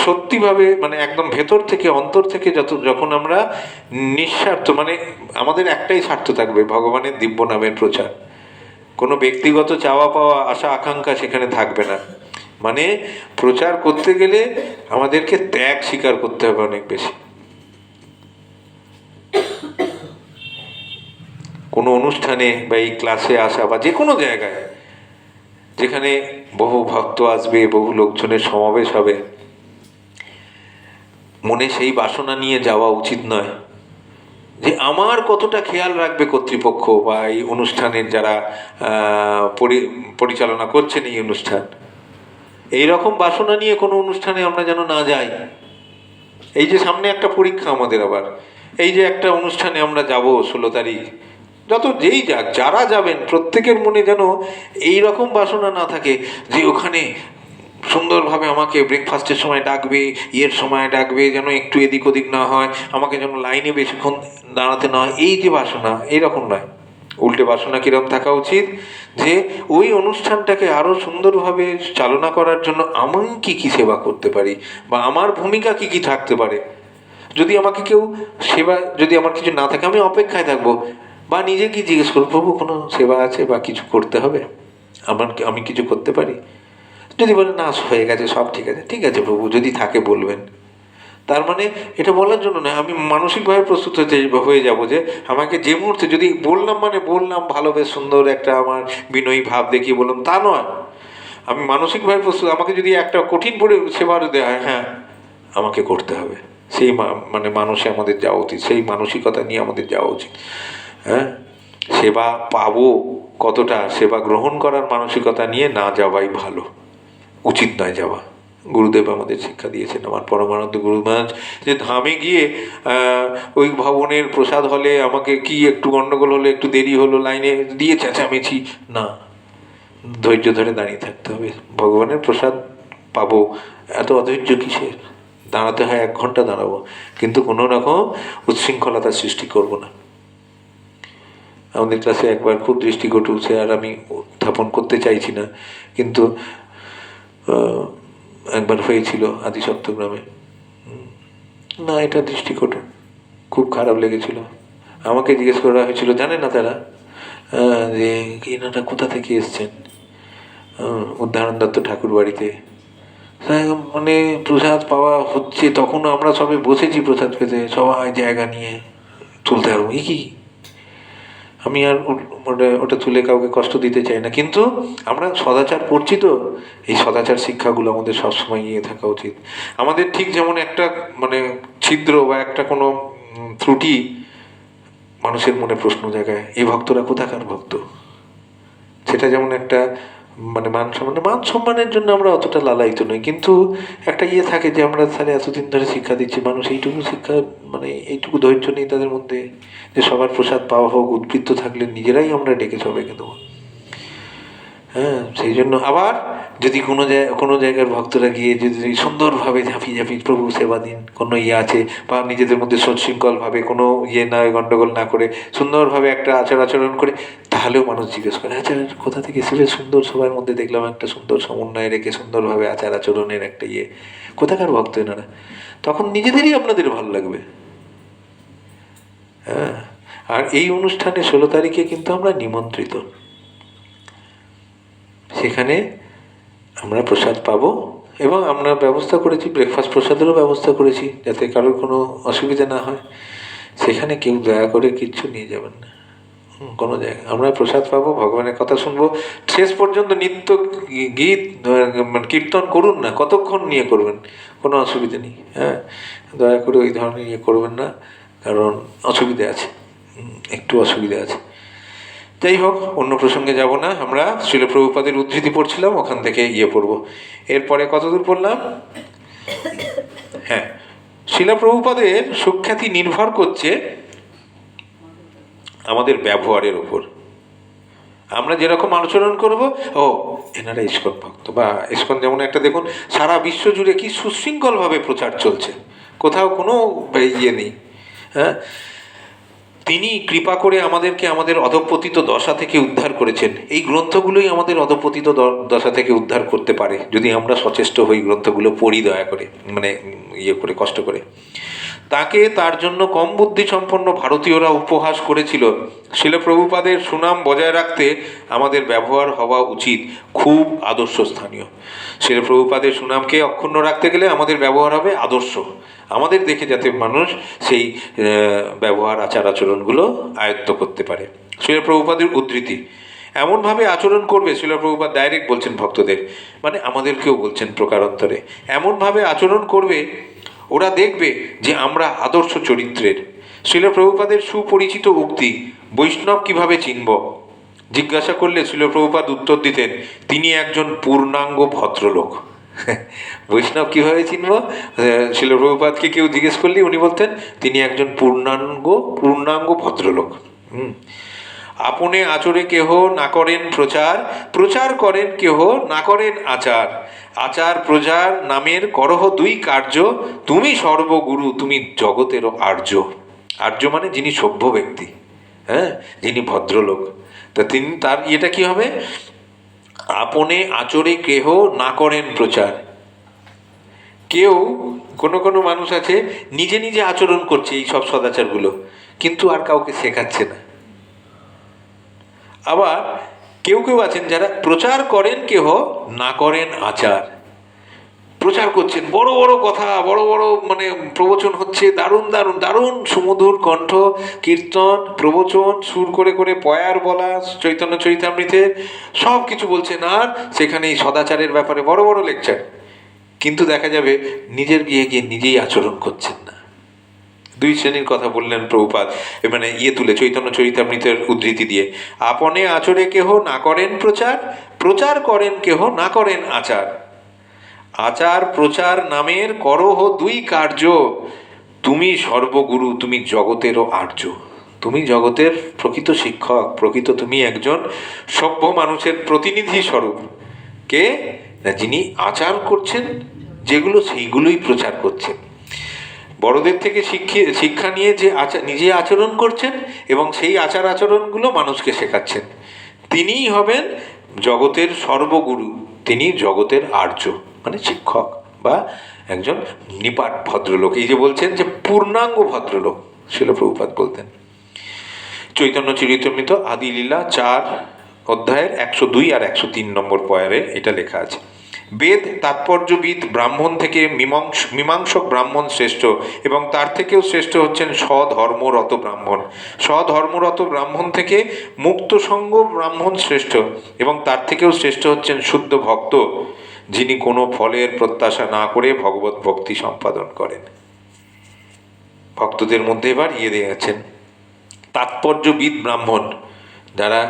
সত্যিভাবে, মানে একদম ভেতর থেকে, অন্তর থেকে যখন আমরা নিঃস্বার্থ, মানে আমাদের একটাই স্বার্থ থাকবে, ভগবানের দিব্য নামের প্রচার। কোনো ব্যক্তিগত চাওয়া পাওয়া, আশা আকাঙ্ক্ষা সেখানে থাকবে না। মানে প্রচার করতে গেলে আমাদেরকে ত্যাগ স্বীকার করতে হবে অনেক বেশি। কোনো অনুষ্ঠানে বা এই ক্লাসে আসা বা যে কোনো জায়গায় যেখানে বহু ভক্ত আসবে, বহু লোকজনের সমাবেশ হবে, মনে সেই বাসনা নিয়ে যাওয়া উচিত নয় যে আমার কতটা খেয়াল রাখবে কর্তৃপক্ষ বা এই অনুষ্ঠানের যারা পরিচালনা করছেন এই অনুষ্ঠান। এই রকম বাসনা নিয়ে কোনো অনুষ্ঠানে আমরা যেন না যাই। এই যে সামনে একটা পরীক্ষা আমাদের, আবার এই যে একটা অনুষ্ঠানে আমরা যাব 16 তারিখ, যেই যাক, যারা যাবেন প্রত্যেকের মনে যেন এই রকম বাসনা না থাকে যে ওখানে সুন্দরভাবে আমাকে ব্রেকফাস্টের সময় ডাকবে, সময় ডাকবে, যেন একটু এদিক ওদিক না হয়, আমাকে যেন লাইনে বেশিক্ষণ দাঁড়াতে না হয়। এই যে বাসনা, এইরকম নয়। উল্টে বাসনা কীরকম থাকা উচিত, যে ওই অনুষ্ঠানটাকে আরও সুন্দরভাবে চালনা করার জন্য আমি কী কী সেবা করতে পারি, বা আমার ভূমিকা কী কী থাকতে পারে। যদি আমাকে কেউ সেবা, যদি আমার কিছু না থাকে, আমি অপেক্ষায় থাকবো, বা নিজেকে জিজ্ঞেস করবো, প্রভু কোনো সেবা আছে বা কিছু করতে হবে, আমি কিছু করতে পারি? যদি বলে না হয়ে গেছে, সব ঠিক আছে, ঠিক আছে প্রভু, যদি থাকে বলবেন। তার মানে এটা বলার জন্য না, আমি মানসিকভাবে প্রস্তুত হয়ে যাব যে আমাকে যে মুহূর্তে যদি বললাম, মানে বললাম ভালো, বেশ সুন্দর একটা আমার বিনয়ী ভাব দেখিয়ে বললাম, তা নয়। আমি মানসিকভাবে প্রস্তুত। আমাকে যদি একটা কঠিন সেবার দেওয়া হয়, হ্যাঁ আমাকে করতে হবে, সেই মানে মানুষে আমাদের যাওয়া উচিত, সেই মানসিকতা নিয়ে আমাদের যাওয়া উচিত। হ্যাঁ, সেবা পাবো কতটা, সেবা গ্রহণ করার মানসিকতা নিয়ে না যাওয়াই ভালো, উচিত নয় যাওয়া। গুরুদেব আমাদের শিক্ষা দিয়েছেন, আমার পরমানন্দ গুরু মহারাজ, যে ধামে গিয়ে ওই ভবনের প্রসাদ হলে আমাকে কি একটু গণ্ডগোল হলে, একটু দেরি হলো, লাইনে দিয়ে চেঁচামেচি না, ধৈর্য ধরে দাঁড়িয়ে থাকতে হবে। ভগবানের প্রসাদ পাবো, এত অধৈর্য কিসের? দাঁড়াতে হয় 1 ঘন্টা দাঁড়াবো, কিন্তু কোনো রকম উচ্ছৃঙ্খলতার সৃষ্টি করব না। আমাদের ক্লাসে একবার খুব দৃষ্টিকটু উঠছে, আর আমি উত্থাপন করতে চাইছি না, কিন্তু একবার হয়েছিল আদি সপ্তগ্রামে। না, এটা দৃষ্টিকটু, খুব খারাপ লেগেছিল। আমাকে জিজ্ঞেস করা হয়েছিল, জানে না তারা যে এনারা কোথা থেকে এসছেন? উদাহরণ দত্ত ঠাকুর বাড়িতে। মানে প্রসাদ পাওয়া হচ্ছে, তখনও আমরা সবে বসেছি প্রসাদ পেতে, সবাই জায়গা নিয়ে তুলতে পারবো কি? আমি আর ওটা তুলে কাউকে কষ্ট দিতে চাই না, কিন্তু আমরা সদাচার পড়ছি, তো এই সদাচার শিক্ষাগুলো আমাদের সবসময় নিয়ে থাকা উচিত। আমাদের ঠিক যেমন একটা মানে ছিদ্র বা একটা কোনো ত্রুটি মানুষের মনে প্রশ্ন জাগায়, এই ভক্তরা কোথাকার ভক্ত, সেটা যেমন একটা মানে মান সম্মানের জন্য আমরা অতটা লালায়িত নই, কিন্তু একটা থাকে যে আমরা তাহলে এতদিন ধরে শিক্ষা দিচ্ছি, মানুষ এইটুকু শিক্ষা, মানে এইটুকু ধৈর্য নেই তাদের মধ্যে যে সবার প্রসাদ পাওয়া হোক, উদ্বৃত্ত থাকলে নিজেরাই আমরা ডেকে সবাইকে দেবো। হ্যাঁ, সেই জন্য আবার যদি কোনো জায়গার ভক্তরা গিয়ে যদি সুন্দরভাবে ঝাঁপিয়ে প্রভু সেবা দিন, কোনো আছে, বা নিজেদের মধ্যে সৎশৃঙ্খলভাবে কোনো না গণ্ডগোল না করে সুন্দরভাবে একটা আচরণ করে, তাহলেও মানুষ জিজ্ঞেস করে, আচ্ছা কোথা থেকে এসেছে? সুন্দর সবার মধ্যে দেখলাম একটা সুন্দর সমন্বয় রেখে সুন্দরভাবে আচরণের একটা কোথাকার ভক্ত এনারা? তখন নিজেদেরই আপনাদের ভালো লাগবে। হ্যাঁ, আর এই অনুষ্ঠানে 16 তারিখে কিন্তু আমরা নিমন্ত্রিত, সেখানে আমরা প্রসাদ পাবো, এবং আমরা ব্যবস্থা করেছি, ব্রেকফাস্ট প্রসাদেরও ব্যবস্থা করেছি, যাতে কারোর কোনো অসুবিধা না হয়। সেখানে কেউ দয়া করে কিচ্ছু নিয়ে যাবেন না, কোনো জায়গায় আমরা প্রসাদ পাবো, ভগবানের কথা শুনবো, শেষ পর্যন্ত নিত্য গীত মানে কীর্তন করুন না, কতক্ষণ নিয়ে করবেন, কোনো অসুবিধা নেই। হ্যাঁ, দয়া করে ওই ধরনের করবেন না, কারণ অসুবিধা আছে, একটু অসুবিধা আছে। যাই হোক, অন্য প্রসঙ্গে যাব না। আমরা শ্রীল প্রভুপাদের উদ্ধৃতি পড়ছিলাম, ওখান থেকে পড়ব। এরপরে কতদূর পড়লাম? হ্যাঁ, শ্রীল প্রভুপাদের সুখ্যাতি নির্ভর করছে আমাদের ব্যবহারের উপর। আমরা যেরকম আচরণ করব, ও এনারা ইস্কন ভক্ত, বা ইস্কন যেমন একটা দেখুন সারা বিশ্ব জুড়ে কি সুশৃঙ্খলভাবে প্রচার চলছে, কোথাও কোনো নেই। হ্যাঁ, তিনি কৃপা করে আমাদেরকে আমাদের অধঃপতিত দশা থেকে উদ্ধার করেছেন। এই গ্রন্থগুলোই আমাদের অধঃপতিত দশা থেকে উদ্ধার করতে পারে, যদি আমরা সচেষ্ট হই, গ্রন্থগুলো পড়ি দয়া করে, মানে করে কষ্ট করে। তাকে তার জন্য কম বুদ্ধি সম্পন্ন ভারতীয়রা উপহাস করেছিল। শিল প্রভুপাদের সুনাম বজায় রাখতে আমাদের ব্যবহার হওয়া উচিত খুব আদর্শ স্থানীয়। শিল প্রভুপাদের সুনামকে অক্ষুণ্ণ রাখতে গেলে আমাদের ব্যবহার হবে আদর্শ, আমাদের দেখে যাতে মানুষ সেই ব্যবহার আচার আচরণগুলো আয়ত্ত করতে পারে। শিল প্রভুপাদের উদ্ধৃতি: এমনভাবে আচরণ করবে, শিল প্রভুপাদ ডাইরেক্ট বলছেন ভক্তদের, মানে আমাদেরকেও বলছেন প্রকারান্তরে, এমনভাবে আচরণ করবে ওরা দেখবে যে আমরা আদর্শ চরিত্রের। শিল প্রভুপাদের সুপরিচিত উক্তি, বৈষ্ণব কিভাবে চিনব? জিজ্ঞাসা করলে শিল প্রভুপাদ উত্তর দিতেন, তিনি একজন পূর্ণাঙ্গ ভদ্রলোক। বৈষ্ণব কিভাবে চিনব? শিল প্রভুপাদকে কেউ জিজ্ঞেস করলে উনি বলতেন তিনি একজন পূর্ণাঙ্গ ভদ্রলোক। আপনে আচরে কেহ না করেন প্রচার, প্রচার করেন কেহ না করেন আচার, আচার প্রচার নামের করহ দুই কার্য, তুমি সর্বগুরু তুমি জগতেরও আর্য। আর্য মানে যিনি সভ্য ব্যক্তি, হ্যাঁ, যিনি ভদ্রলোক। তা তিনি তার এটা কি হবে? আপনে আচরে কেহ না করেন প্রচার। কেউ কোনো মানুষ আছে নিজে নিজে আচরণ করছে এই সব সদাচারগুলো, কিন্তু আর কাউকে শেখাচ্ছে না। আবার কেউ আছেন যারা প্রচার করেন কেহ না করেন আচার। প্রচার করছেন, বড় বড় কথা, বড় বড় মানে প্রবচন হচ্ছে, দারুণ দারুণ দারুণ সুমধুর কণ্ঠ, কীর্তন প্রবচন সুর করে করে পয়ার বলা, চৈতন্য চরিতামৃতে সব কিছু বলছেন, আর সেখানে এই সদাচারের ব্যাপারে বড় বড় লেকচার, কিন্তু দেখা যাবে গিয়ে নিজেই আচরণ করছেন না। দুই শ্রেণীর কথা বললেন প্রভুপাদ, মানে তুলে চৈতন্য চরিতামৃতের উদ্ধৃতি দিয়ে, আপনে আচরে কেহ না করেন প্রচার, প্রচার করেন কেহ না করেন আচার, আচার প্রচার নামের করহ দুই কার্য, তুমি সর্বগুরু তুমি জগতেরও আর্য। তুমি জগতের প্রকৃত শিক্ষক, প্রকৃত তুমি একজন সভ্য মানুষের প্রতিনিধি স্বরূপ। কে? না, যিনি আচার করছেন যেগুলো সেইগুলোই প্রচার করছেন। বড়দের থেকে শিক্ষা নিয়ে যে নিজে আচরণ করছেন এবং সেই আচার আচরণগুলো মানুষকে শেখাচ্ছেন, তিনিই হবেন জগতের সর্বগুরু, তিনি জগতের আর্য, মানে শিক্ষক বা একজন নিপাট ভদ্রলোক। এই যে বলছেন যে পূর্ণাঙ্গ ভদ্রলোক, শিল প্রভুপাদ বলতেন। চৈতন্য চরিতামৃত আদিলীলা 4 অধ্যায়ের 102 আর 103 নম্বর পয়ারে এটা লেখা আছে। বেদ তাৎপর্যবিদ ব্রাহ্মণ থেকে মীমাংসক ব্রাহ্মণ শ্রেষ্ঠ, এবং তার থেকেও শ্রেষ্ঠ হচ্ছেন স্বধর্মরত ব্রাহ্মণ। স্বধর্মরত ব্রাহ্মণ থেকে মুক্ত সঙ্গ ব্রাহ্মণ শ্রেষ্ঠ, এবং তার থেকেও শ্রেষ্ঠ হচ্ছেন শুদ্ধ ভক্ত, যিনি কোনো ফলের প্রত্যাশা না করে ভগবত ভক্তি সম্পাদন করেন। ভক্তদের মধ্যে এবার দিয়েছেন তাৎপর্যবিদ ব্রাহ্মণ, যারা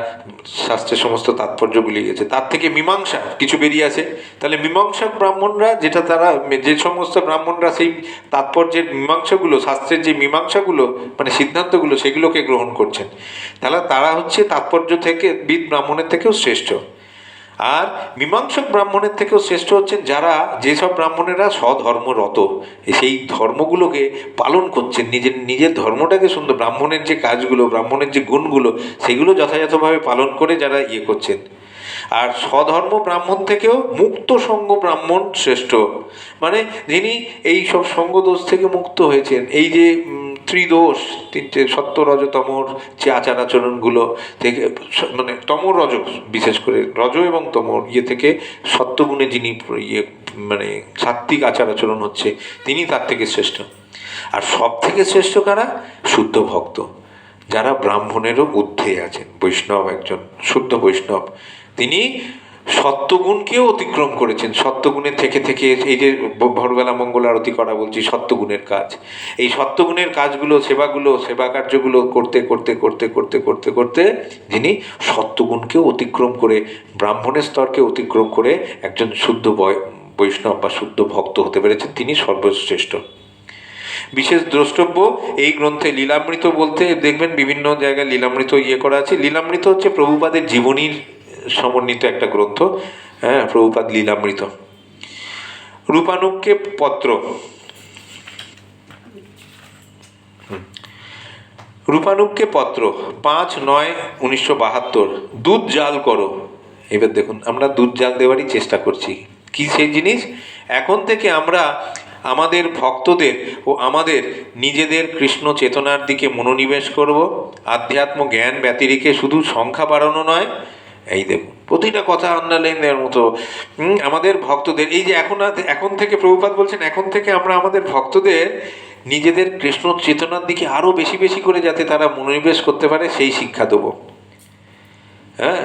শাস্ত্রের সমস্ত তাৎপর্যগুলি গেছে, তার থেকে মীমাংসা কিছু বেরিয়ে আসে। তাহলে মীমাংসক ব্রাহ্মণরা, যেটা তারা যে সমস্ত ব্রাহ্মণরা সেই তাৎপর্যের মীমাংসাগুলো, শাস্ত্রের যে মীমাংসাগুলো মানে সিদ্ধান্তগুলো সেগুলোকে গ্রহণ করছেন, তাহলে তারা হচ্ছে তাৎপর্য থেকে বিদ ব্রাহ্মণের থেকেও শ্রেষ্ঠ। আর মীমাংসক ব্রাহ্মণের থেকেও শ্রেষ্ঠ হচ্ছেন যারা, যেসব ব্রাহ্মণেরা স্বধর্মরত, সেই ধর্মগুলোকে পালন করছেন, নিজের ধর্মটাকে সুন্দর, ব্রাহ্মণের যে কাজগুলো, ব্রাহ্মণের যে গুণগুলো, সেগুলো যথাযথভাবে পালন করে যারা করছেন। আর স্বধর্ম ব্রাহ্মণ থেকেও মুক্ত সঙ্গ ব্রাহ্মণ শ্রেষ্ঠ, মানে যিনি এই সব সঙ্গদোষ থেকে মুক্ত হয়েছেন। এই যে ত্রিদোষ, তিনটে সত্য রজ তমর যে আচার আচরণগুলো থেকে, মানে তমর রজ, বিশেষ করে রজ এবং তমর থেকে সত্যগুণে যিনি মানে সাত্ত্বিক আচার আচরণ হচ্ছে, তিনি তার থেকে শ্রেষ্ঠ। আর সব থেকে শ্রেষ্ঠ কারা? শুদ্ধ ভক্ত, যারা ব্রাহ্মণেরও ঊর্ধ্বে আছেন। বৈষ্ণব, একজন শুদ্ধ বৈষ্ণব, তিনি সত্যগুণকেও অতিক্রম করেছেন। সত্যগুণের থেকে থেকে এই যে ভোরবেলা মঙ্গল আরতি করা বলছি, সত্যগুণের কাজ। এই সত্যগুণের কাজগুলো, সেবাগুলো, সেবা কার্যগুলো করতে করতে করতে করতে করতে করতে যিনি সত্যগুণকেও অতিক্রম করে, ব্রাহ্মণের স্তরকে অতিক্রম করে একজন শুদ্ধ বৈষ্ণব বা শুদ্ধ ভক্ত হতে পেরেছেন, তিনি সর্বশ্রেষ্ঠ। বিশেষ দ্রষ্টব্য এই গ্রন্থে লীলামৃত বলতে দেখবেন বিভিন্ন জায়গায় লীলামৃত করা আছে। লীলামৃত হচ্ছে প্রভুপাদের জীবনীর সমন্বিত একটা গ্রন্থ। হ্যাঁ, প্রভুপাদ লীলামৃত। রূপানুগকে পত্র, রূপানুগকে পত্র 5/9/1972। দুধ জাল করো। এবার দেখুন, আমরা দুধ জাল দেওয়ারই চেষ্টা করছি। কি সেই জিনিস? এখন থেকে আমরা আমাদের ভক্তদের ও আমাদের নিজেদের কৃষ্ণ চেতনার দিকে মনোনিবেশ করব। আধ্যাত্ম জ্ঞান ব্যতিরেকে শুধু সংখ্যা বাড়ানো নয়, এই দেখুন প্রতিটা কথা আন্ডারলাইন দেওয়ার মতো। আমাদের ভক্তদের এই যে এখন থেকে প্রভুপাদ বলছেন, এখন থেকে আমরা আমাদের ভক্তদের নিজেদের কৃষ্ণ চেতনার দিকে আরো বেশি বেশি করে যাতে তারা মনোনিবেশ করতে পারে, সেই শিক্ষা দেবো। হ্যাঁ,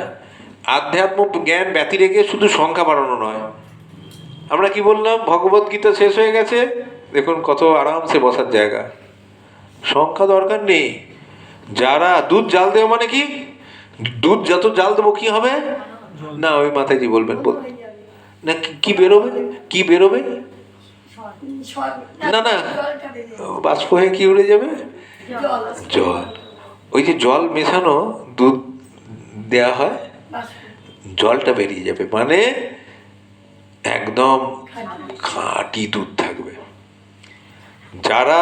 আধ্যাত্ম জ্ঞান ব্যতিরেকে শুধু সংখ্যা বাড়ানো নয়। আমরা কি বললাম, ভগবত গীতা শেষ হয়ে গেছে, দেখুন কত আরামসে বসার জায়গা, সংখ্যা দরকার নেই। যারা দুধ জাল দেওয়া মানে কি, দুধ যত জাল দেবো কি হবে না, ওই মাতাজি বলবেন না, কি বেরোবে, কি বেরোবে, না না, বাষ্প হয়ে কি উড়ে যাবে, জল। ওই যে জল মেশানো দুধ দেয়া হয়, জলটা বেরিয়ে যাবে, মানে একদম খাঁটি দুধ থাকবে। যারা